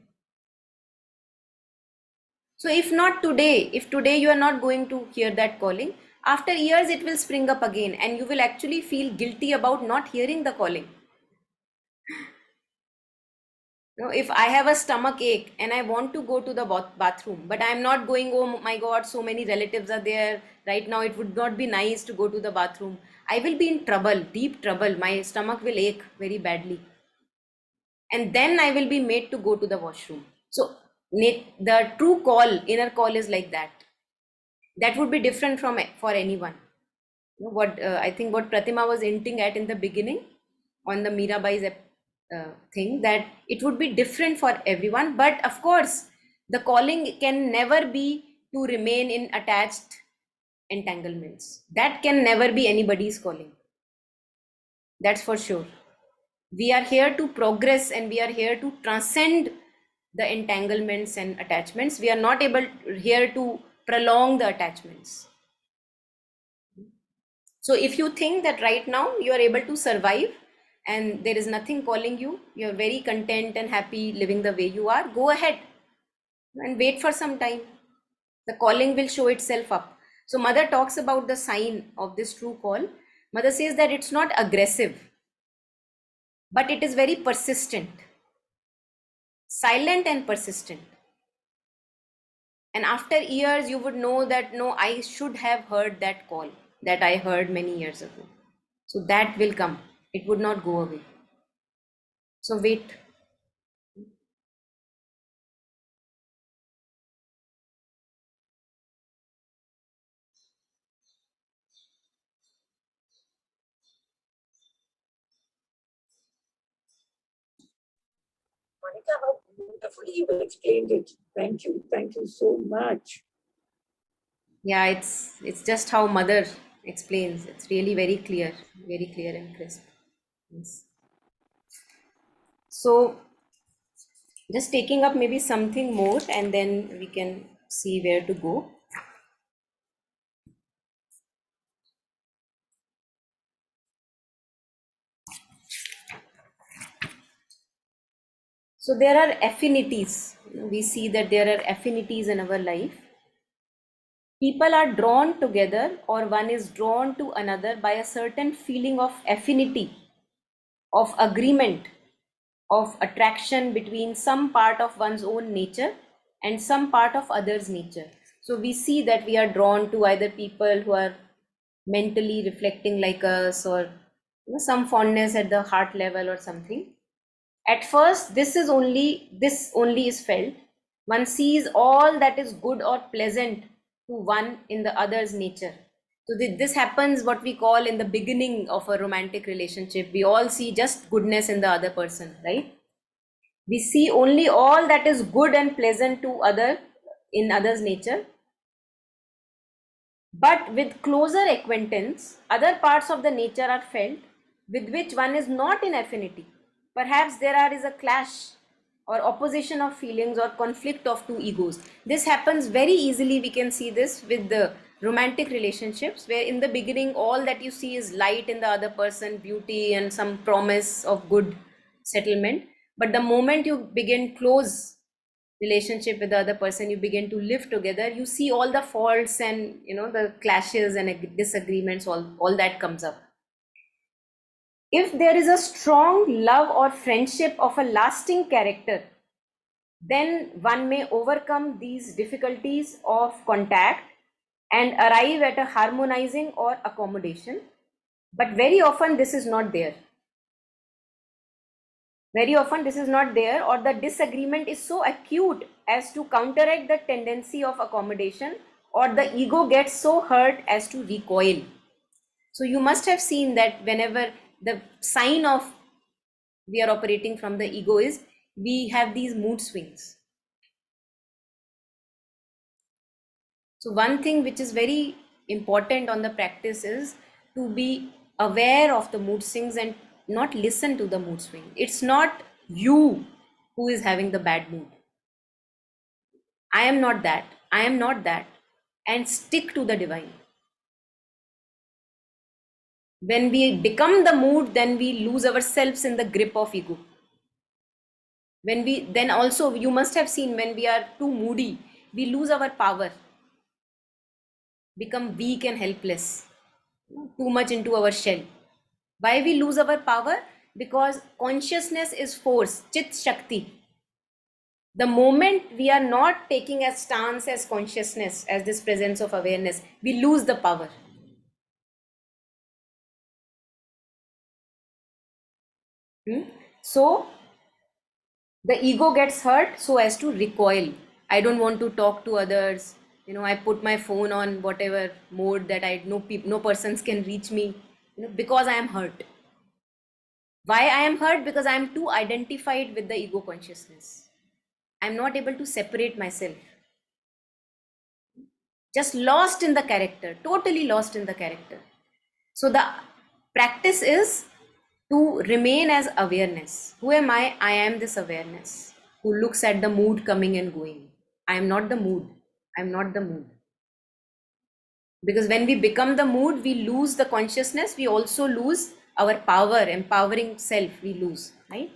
So if not today, if today you are not going to hear that calling, after years it will spring up again and you will actually feel guilty about not hearing the calling. You know, if I have a stomach ache and I want to go to the bathroom, but I'm not going, oh my God, so many relatives are there right now, it would not be nice to go to the bathroom. I will be in trouble, deep trouble. My stomach will ache very badly. And then I will be made to go to the washroom. So the true call, inner call is like that. That would be different from for anyone. You know, what I think what Pratima was hinting at in the beginning on the Mirabai's thing, that it would be different for everyone. But of course, the calling can never be to remain in attached entanglements. That can never be anybody's calling. That's for sure. We are here to progress and we are here to transcend the entanglements and attachments. We are not able here to prolong the attachments. So if you think that right now you are able to survive and there is nothing calling you, you're very content and happy living the way you are, go ahead and wait for some time. The calling will show itself up. So Mother talks about the sign of this true call. Mother says that it's not aggressive, but it is very persistent, silent and persistent. And after years, you would know that, no, I should have heard that call that I heard many years ago. So that will come. It would not go away. So wait. Monica, how beautifully you explained it. Thank you. Thank you so much. Yeah, it's just how Mother explains. It's really very clear and crisp. Yes. So just taking up maybe something more and then we can see where to go. So there are affinities. We see that there are affinities in our life. People are drawn together or one is drawn to another by a certain feeling of affinity, of agreement, of attraction between some part of one's own nature and some part of others' nature. So we see that we are drawn to either people who are mentally reflecting like us, or some fondness at the heart level or something. At first, this only is felt. One sees all that is good or pleasant to one in the other's nature. So this happens what we call in the beginning of a romantic relationship. We all see just goodness in the other person, right? We see only all that is good and pleasant to in others' nature. But with closer acquaintance, other parts of the nature are felt with which one is not in affinity. Perhaps is a clash or opposition of feelings or conflict of two egos. This happens very easily. We can see this with the romantic relationships, where in the beginning all that you see is light in the other person, beauty and some promise of good settlement. But the moment you begin close relationship with the other person, you begin to live together, you see all the faults and the clashes and disagreements, all that comes up. If there is a strong love or friendship of a lasting character, then one may overcome these difficulties of contact and arrive at a harmonizing or accommodation. But very often this is not there. Very often this is not there, or the disagreement is so acute as to counteract the tendency of accommodation, or the ego gets so hurt as to recoil. So you must have seen that whenever the sign of we are operating from the ego is, we have these mood swings. So one thing which is very important on the practice is to be aware of the mood swings and not listen to the mood swing. It's not you who is having the bad mood. I am not that. I am not that. And stick to the divine. When we become the mood, then we lose ourselves in the grip of ego. When we, then also you must have seen, when we are too moody, we lose our power, become weak and helpless, too much into our shell. Why we lose our power? Because consciousness is force, chit shakti. The moment we are not taking a stance as consciousness, as this presence of awareness, we lose the power. So the ego gets hurt so as to recoil. I don't want to talk to others. I put my phone on whatever mode that no persons can reach me, because I am hurt. Why I am hurt? Because I am too identified with the ego consciousness. I'm not able to separate myself. Just lost in the character, totally lost in the character. So the practice is to remain as awareness. Who am I? I am this awareness who looks at the mood coming and going. I am not the mood. I am not the mood. Because when we become the mood, we lose the consciousness. We also lose our power, empowering self. We lose, right?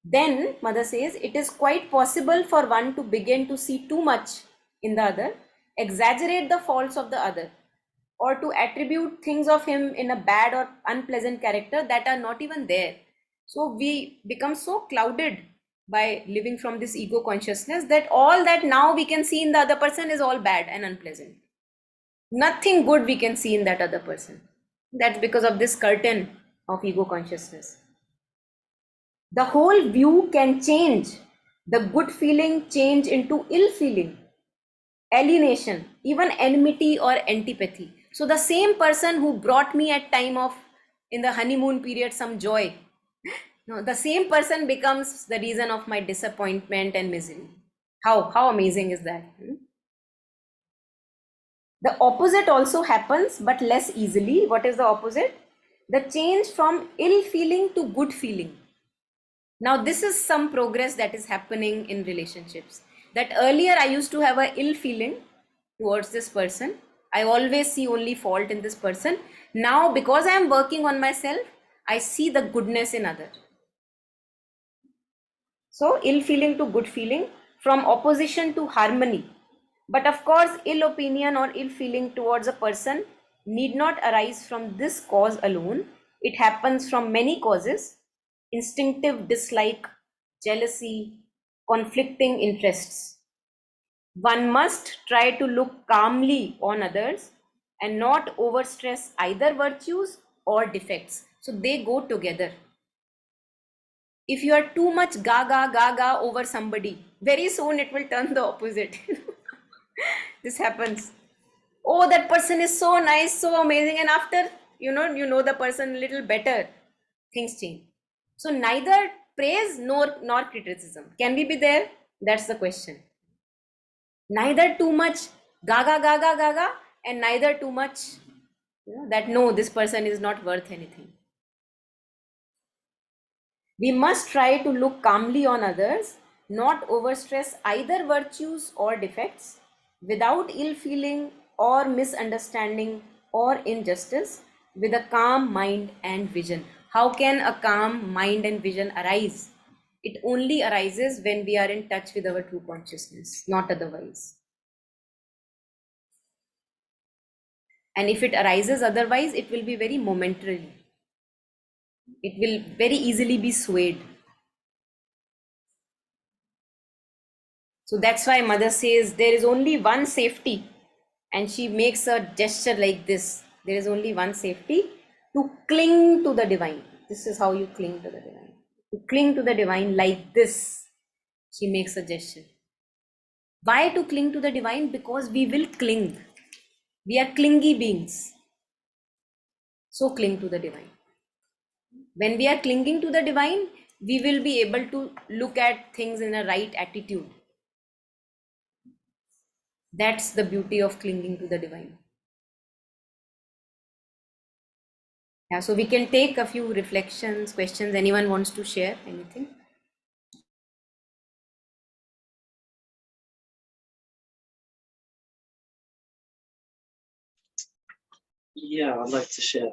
Then Mother says it is quite possible for one to begin to see too much in the other, exaggerate the faults of the other, or to attribute things of him in a bad or unpleasant character that are not even there. So we become so clouded by living from this ego consciousness that all that now we can see in the other person is all bad and unpleasant. Nothing good we can see in that other person. That's because of this curtain of ego consciousness. The whole view can change. The good feeling change into ill feeling, alienation, even enmity or antipathy. So the same person who brought me at time of, in the honeymoon period, some joy, no, the same person becomes the reason of my disappointment and misery. How amazing is that? The opposite also happens, but less easily. What is the opposite? The change from ill feeling to good feeling. Now, this is some progress that is happening in relationships. That earlier I used to have an ill feeling towards this person. I always see only fault in this person. Now, because I am working on myself, I see the goodness in others. So, ill feeling to good feeling, from opposition to harmony. But of course, ill opinion or ill feeling towards a person need not arise from this cause alone. It happens from many causes: instinctive dislike, jealousy, conflicting interests. One must try to look calmly on others and not overstress either virtues or defects. So they go together. If you are too much gaga over somebody, very soon it will turn the opposite. This happens. Oh, that person is so nice, so amazing, and after you know the person a little better, things change. So neither praise nor criticism. Can we be there? That's the question. Neither too much gaga, and neither too much that no, this person is not worth anything. We must try to look calmly on others, not overstress either virtues or defects, without ill feeling or misunderstanding or injustice, with a calm mind and vision. How can a calm mind and vision arise? It only arises when we are in touch with our true consciousness, not otherwise. And if it arises otherwise, it will be very momentarily. It will very easily be swayed. So that's why Mother says there is only one safety, and she makes a gesture like this. There is only one safety: to cling to the divine. This is how you cling to the divine. To cling to the divine like this. She makes a gesture. Why to cling to the divine? Because we will cling. We are clingy beings. So cling to the divine. When we are clinging to the divine, we will be able to look at things in a right attitude. That's the beauty of clinging to the divine. Yeah, so we can take a few reflections, questions. Anyone wants to share anything? Yeah, I'd like to share.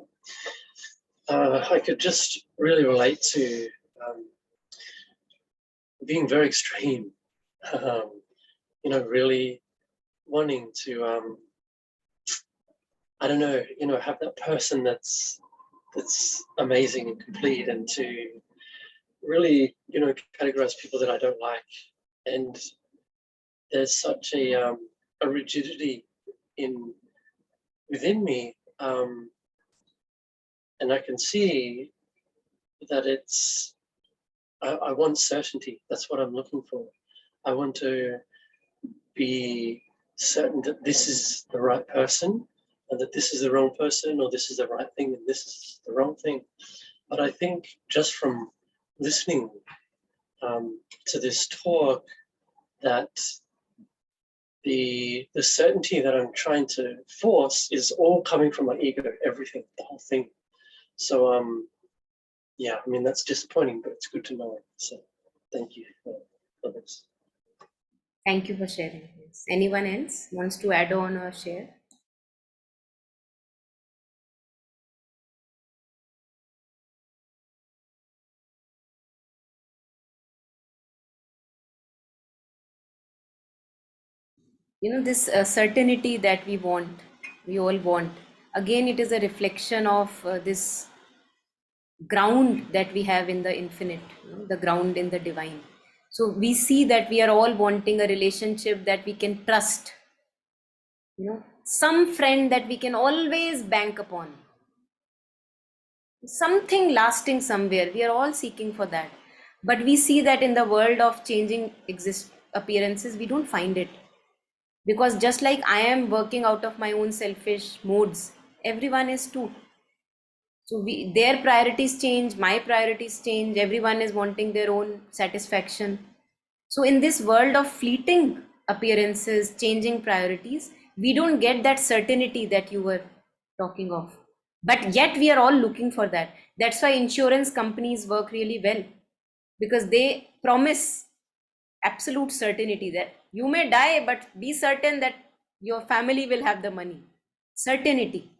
I could just really relate to being very extreme, really wanting to, I don't know, have that person that's amazing and complete, and to really, categorize people that I don't like. And there's such a rigidity within me, and I can see that I want certainty. That's what I'm looking for. I want to be certain that this is the right person, and that this is the wrong person, or this is the right thing and this is the wrong thing. But I think just from listening to this talk, that the certainty that I'm trying to force is all coming from my ego, everything, the whole thing. So yeah, I mean, that's disappointing, but it's good to know. So thank you for this. Thank you for sharing this. Anyone else wants to add on or share? This certainty that we all want, again, it is a reflection of this ground that we have in the infinite, the ground in the divine. So we see that we are all wanting a relationship that we can trust, some friend that we can always bank upon, something lasting somewhere. We are all seeking for that, but we see that in the world of changing appearances, we don't find it. Because just like I am working out of my own selfish modes, everyone is too. So their priorities change, my priorities change, everyone is wanting their own satisfaction. So in this world of fleeting appearances, changing priorities, we don't get that certainty that you were talking of. But yet we are all looking for that. That's why insurance companies work really well, because they promise absolute certainty that you may die, but be certain that your family will have the money. Certainty.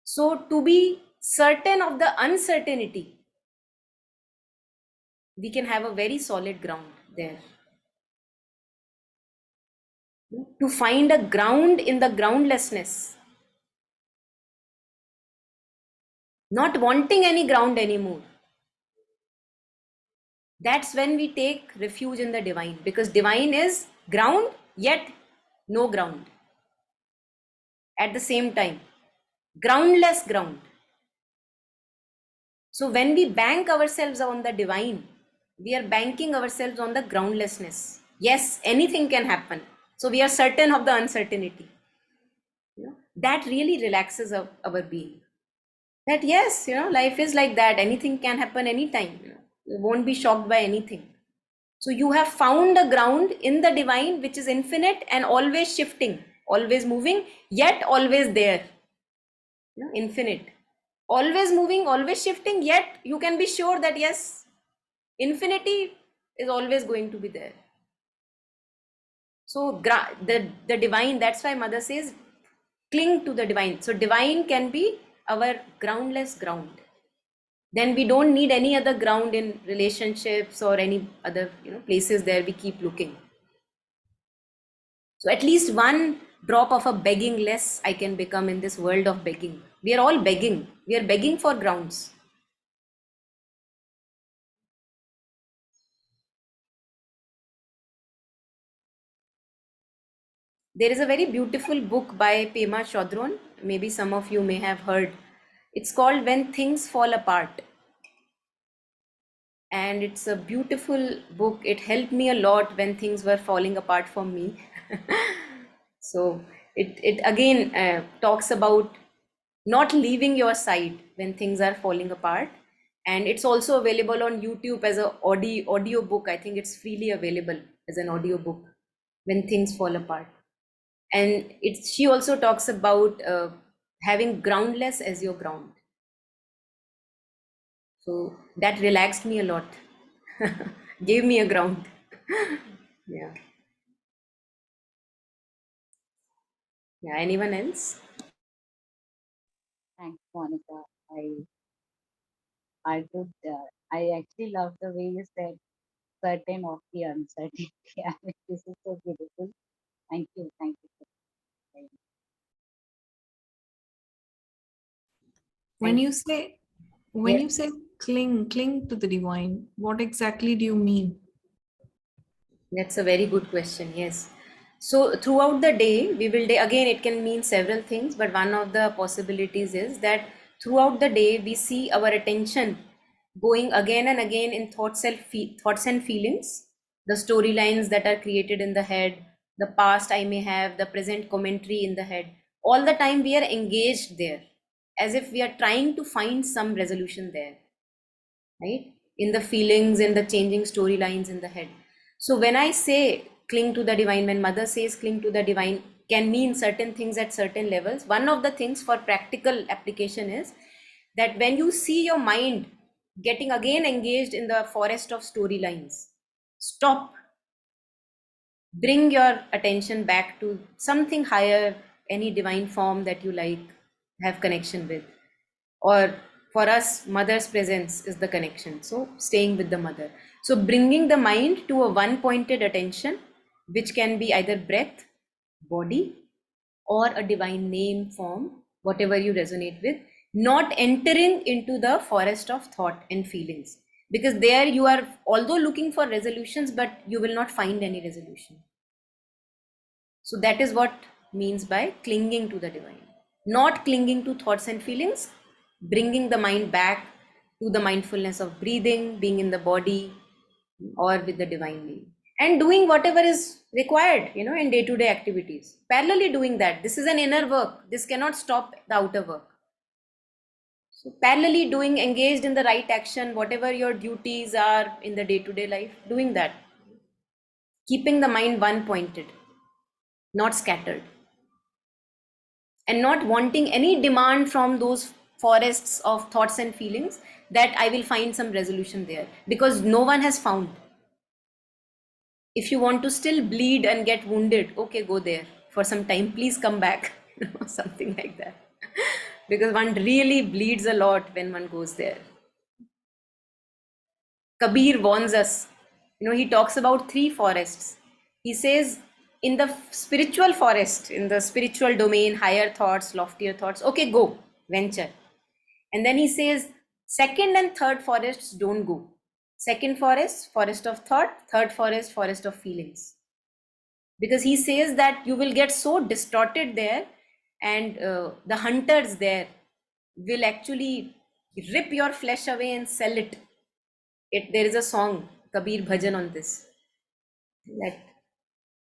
So to be certain of the uncertainty, we can have a very solid ground there. To find a ground in the groundlessness, not wanting any ground anymore, that's when we take refuge in the divine, because divine is ground yet no ground at the same time, groundless ground. So when we bank ourselves on the divine, we are banking ourselves on the groundlessness. Yes, anything can happen, so we are certain of the uncertainty. That really relaxes our being, that yes, life is like that, anything can happen anytime. You won't be shocked by anything. So you have found a ground in the divine, which is infinite and always shifting, always moving, yet always there. Infinite, always moving, always shifting, yet you can be sure that yes, infinity is always going to be there. So the divine, that's why mother says cling to the divine. So divine can be our groundless ground. Then we don't need any other ground in relationships or any other places there we keep looking. So at least one drop of a begging less I can become in this world of begging. We are all begging. We are begging for grounds. There is a very beautiful book by Pema Chodron. Maybe some of you may have heard. It's called When Things Fall Apart. And it's a beautiful book. It helped me a lot when things were falling apart for me. So it again talks about not leaving your side when things are falling apart. And it's also available on YouTube as an audio book. I think it's freely available as an audio book, When Things Fall Apart. And she also talks about having groundless as your ground. So that relaxed me a lot, gave me a ground. Yeah. Yeah. Anyone else? Thanks, Monica. I could. I actually love the way you said certain of the uncertainty. I mean, this is so beautiful. Thank you. Thank you. Very When Thank you say when you. you say cling to the divine, what exactly do you mean? That's a very good question. Yes. So throughout the day, we will again, it can mean several things, but one of the possibilities is that throughout the day, we see our attention going again and again in thoughts and feelings, the storylines that are created in the head, the past I may have, the present commentary in the head. All the time we are engaged there, as if we are trying to find some resolution there, right? In the feelings, in the changing storylines in the head. So when I say cling to the divine, when mother says cling to the divine, can mean certain things at certain levels. One of the things for practical application is that when you see your mind getting again engaged in the forest of storylines, stop, bring your attention back to something higher, any divine form that you like, have connection with. Or for us, mother's presence is the connection. So staying with the mother. So bringing the mind to a one pointed attention, which can be either breath, body, or a divine name, form, whatever you resonate with, not entering into the forest of thought and feelings. Because there you are, although looking for resolutions, but you will not find any resolution. So that is what means by clinging to the divine. Not clinging to thoughts and feelings, bringing the mind back to the mindfulness of breathing, being in the body, or with the divine name. And doing whatever is required, in day-to-day activities. Parallelly doing that. This is an inner work. This cannot stop the outer work. So parallelly doing, engaged in the right action, whatever your duties are in the day-to-day life, doing that. Keeping the mind one pointed, not scattered. And not wanting any demand from those forests of thoughts and feelings that I will find some resolution there, because no one has found. If you want to still bleed and get wounded, okay, go there for some time, please come back, something like that. Because one really bleeds a lot when one goes there. Kabir warns us, he talks about three forests. He says, in the spiritual forest, in the spiritual domain, higher thoughts, loftier thoughts, okay, go, venture. And then he says, second and third forests don't go. Second forest, forest of thought. Third forest, forest of feelings. Because he says that you will get so distorted there, and the hunters there will actually rip your flesh away and sell it. There is a song, Kabir Bhajan, on this, that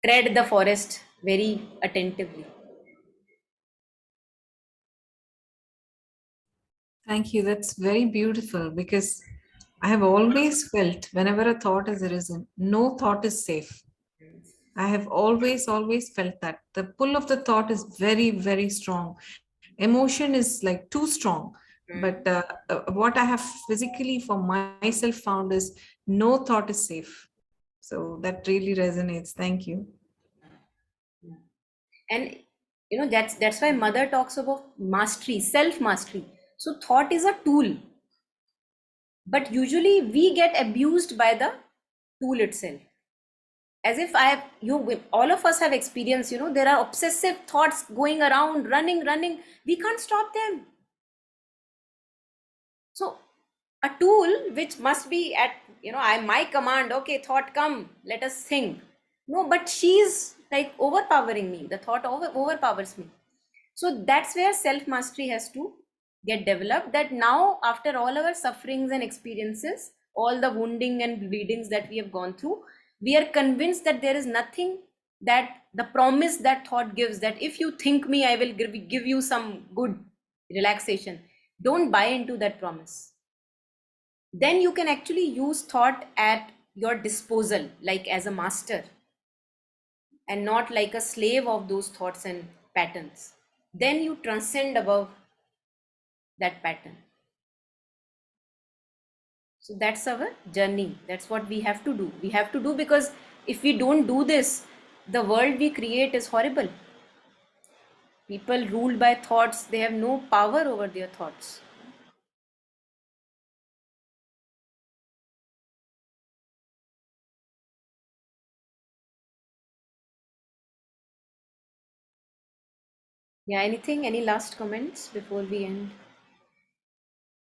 tread the forest very attentively. Thank you. That's very beautiful, because I have always felt whenever a thought has arisen, no thought is safe. I have always felt that the pull of the thought is very, very strong. Emotion is like too strong. But what I have physically for myself found is no thought is safe. So that really resonates. Thank you. And that's why mother talks about mastery, self mastery. So thought is a tool, but usually we get abused by the tool itself. As if all of us have experienced, there are obsessive thoughts going around, running, we can't stop them. So a tool which must be at, I my command, okay, thought, come, let us think. No, but she's like overpowering me, the thought overpowers me. So that's where self mastery has to get developed, that now after all our sufferings and experiences, all the wounding and bleedings that we have gone through, we are convinced that there is nothing, that the promise that thought gives, that if you think me, I will give you some good relaxation. Don't buy into that promise. Then you can actually use thought at your disposal, like as a master, and not like a slave of those thoughts and patterns. Then you transcend above that pattern. So that's our journey. That's what we have to do. We have to do, because if we don't do this, the world we create is horrible. People ruled by thoughts, they have no power over their thoughts. Yeah, anything? Any last comments before we end?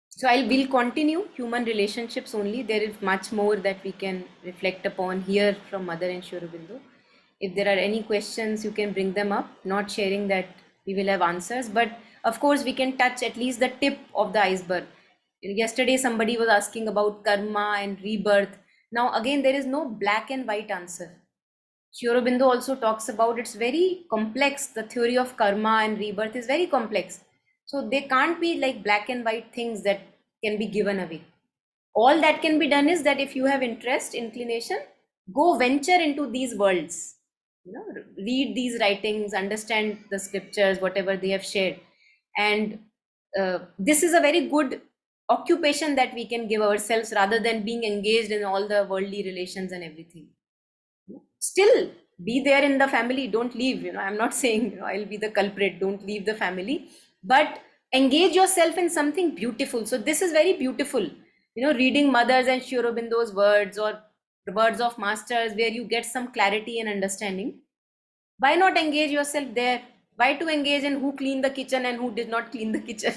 So we'll continue human relationships only. There is much more that we can reflect upon here from Mother and Sri Aurobindo. If there are any questions, you can bring them up. Not sharing that we will have answers, but of course we can touch at least the tip of the iceberg. Yesterday somebody was asking about karma and rebirth. Now again, there is no black and white answer. Sri Aurobindo also talks about it's very complex. The theory of karma and rebirth is very complex. So they can't be like black and white things that can be given away. All that can be done is that if you have interest, inclination, go venture into these worlds. Read these writings, understand the scriptures, whatever they have shared. And this is a very good occupation that we can give ourselves rather than being engaged in all the worldly relations and everything. Still be there in the family, don't leave. I'm not saying I'll be the culprit, don't leave the family, but engage yourself in something beautiful. So this is very beautiful, reading Mother's and Sri Aurobindo's words or the words of masters where you get some clarity and understanding. Why not engage yourself there? Why to engage in who cleaned the kitchen and who did not clean the kitchen?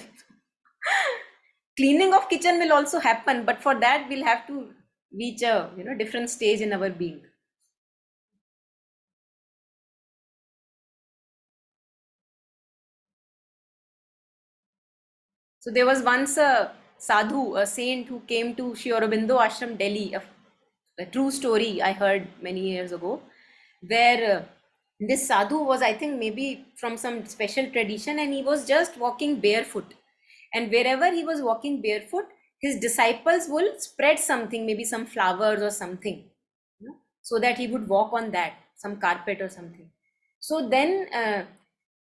Cleaning of kitchen will also happen, but for that we'll have to reach a different stage in our being. So there was once a sadhu, a saint who came to Sri Aurobindo Ashram, Delhi. A true story I heard many years ago, where this sadhu was, I think, maybe from some special tradition, and he was just walking barefoot. And wherever he was walking barefoot, his disciples will spread something, maybe some flowers or something, so that he would walk on that, some carpet or something. So then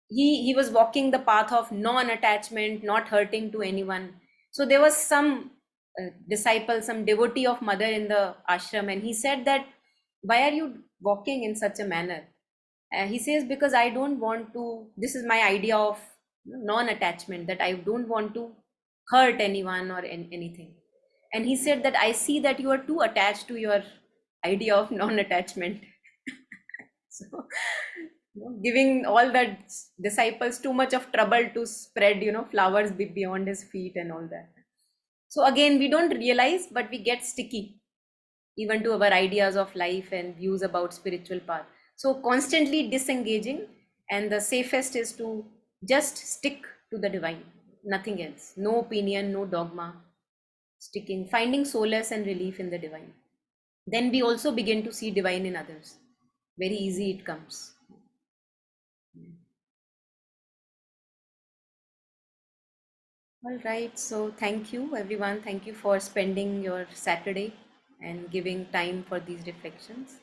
he was walking the path of non-attachment, not hurting to anyone. So there was some disciple, some devotee of Mother in the ashram, and he said that, why are you walking in such a manner? He says, because I don't want to, this is my idea of non-attachment, that I don't want to hurt anyone or anything. And he said that I see that you are too attached to your idea of non-attachment. So giving all the disciples too much of trouble to spread flowers beyond his feet and all that. So again, we don't realize, but we get sticky even to our ideas of life and views about spiritual path. So constantly disengaging, and the safest is to just stick to the divine, nothing else. No opinion, no dogma. Sticking, finding solace and relief in the divine. Then we also begin to see divine in others. Very easy it comes. All right, so thank you everyone. Thank you for spending your Saturday and giving time for these reflections.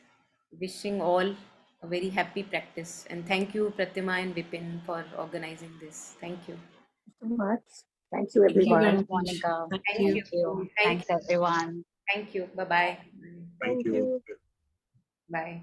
Wishing all a very happy practice, and thank you Pratima and Vipin for organizing this. Thank you. So much. Thank you, Thank you everyone. very much. Monica. Thank Thank you. you. Thank you. Thank Thanks, everyone. Thank you. Bye-bye. Thank you. Bye.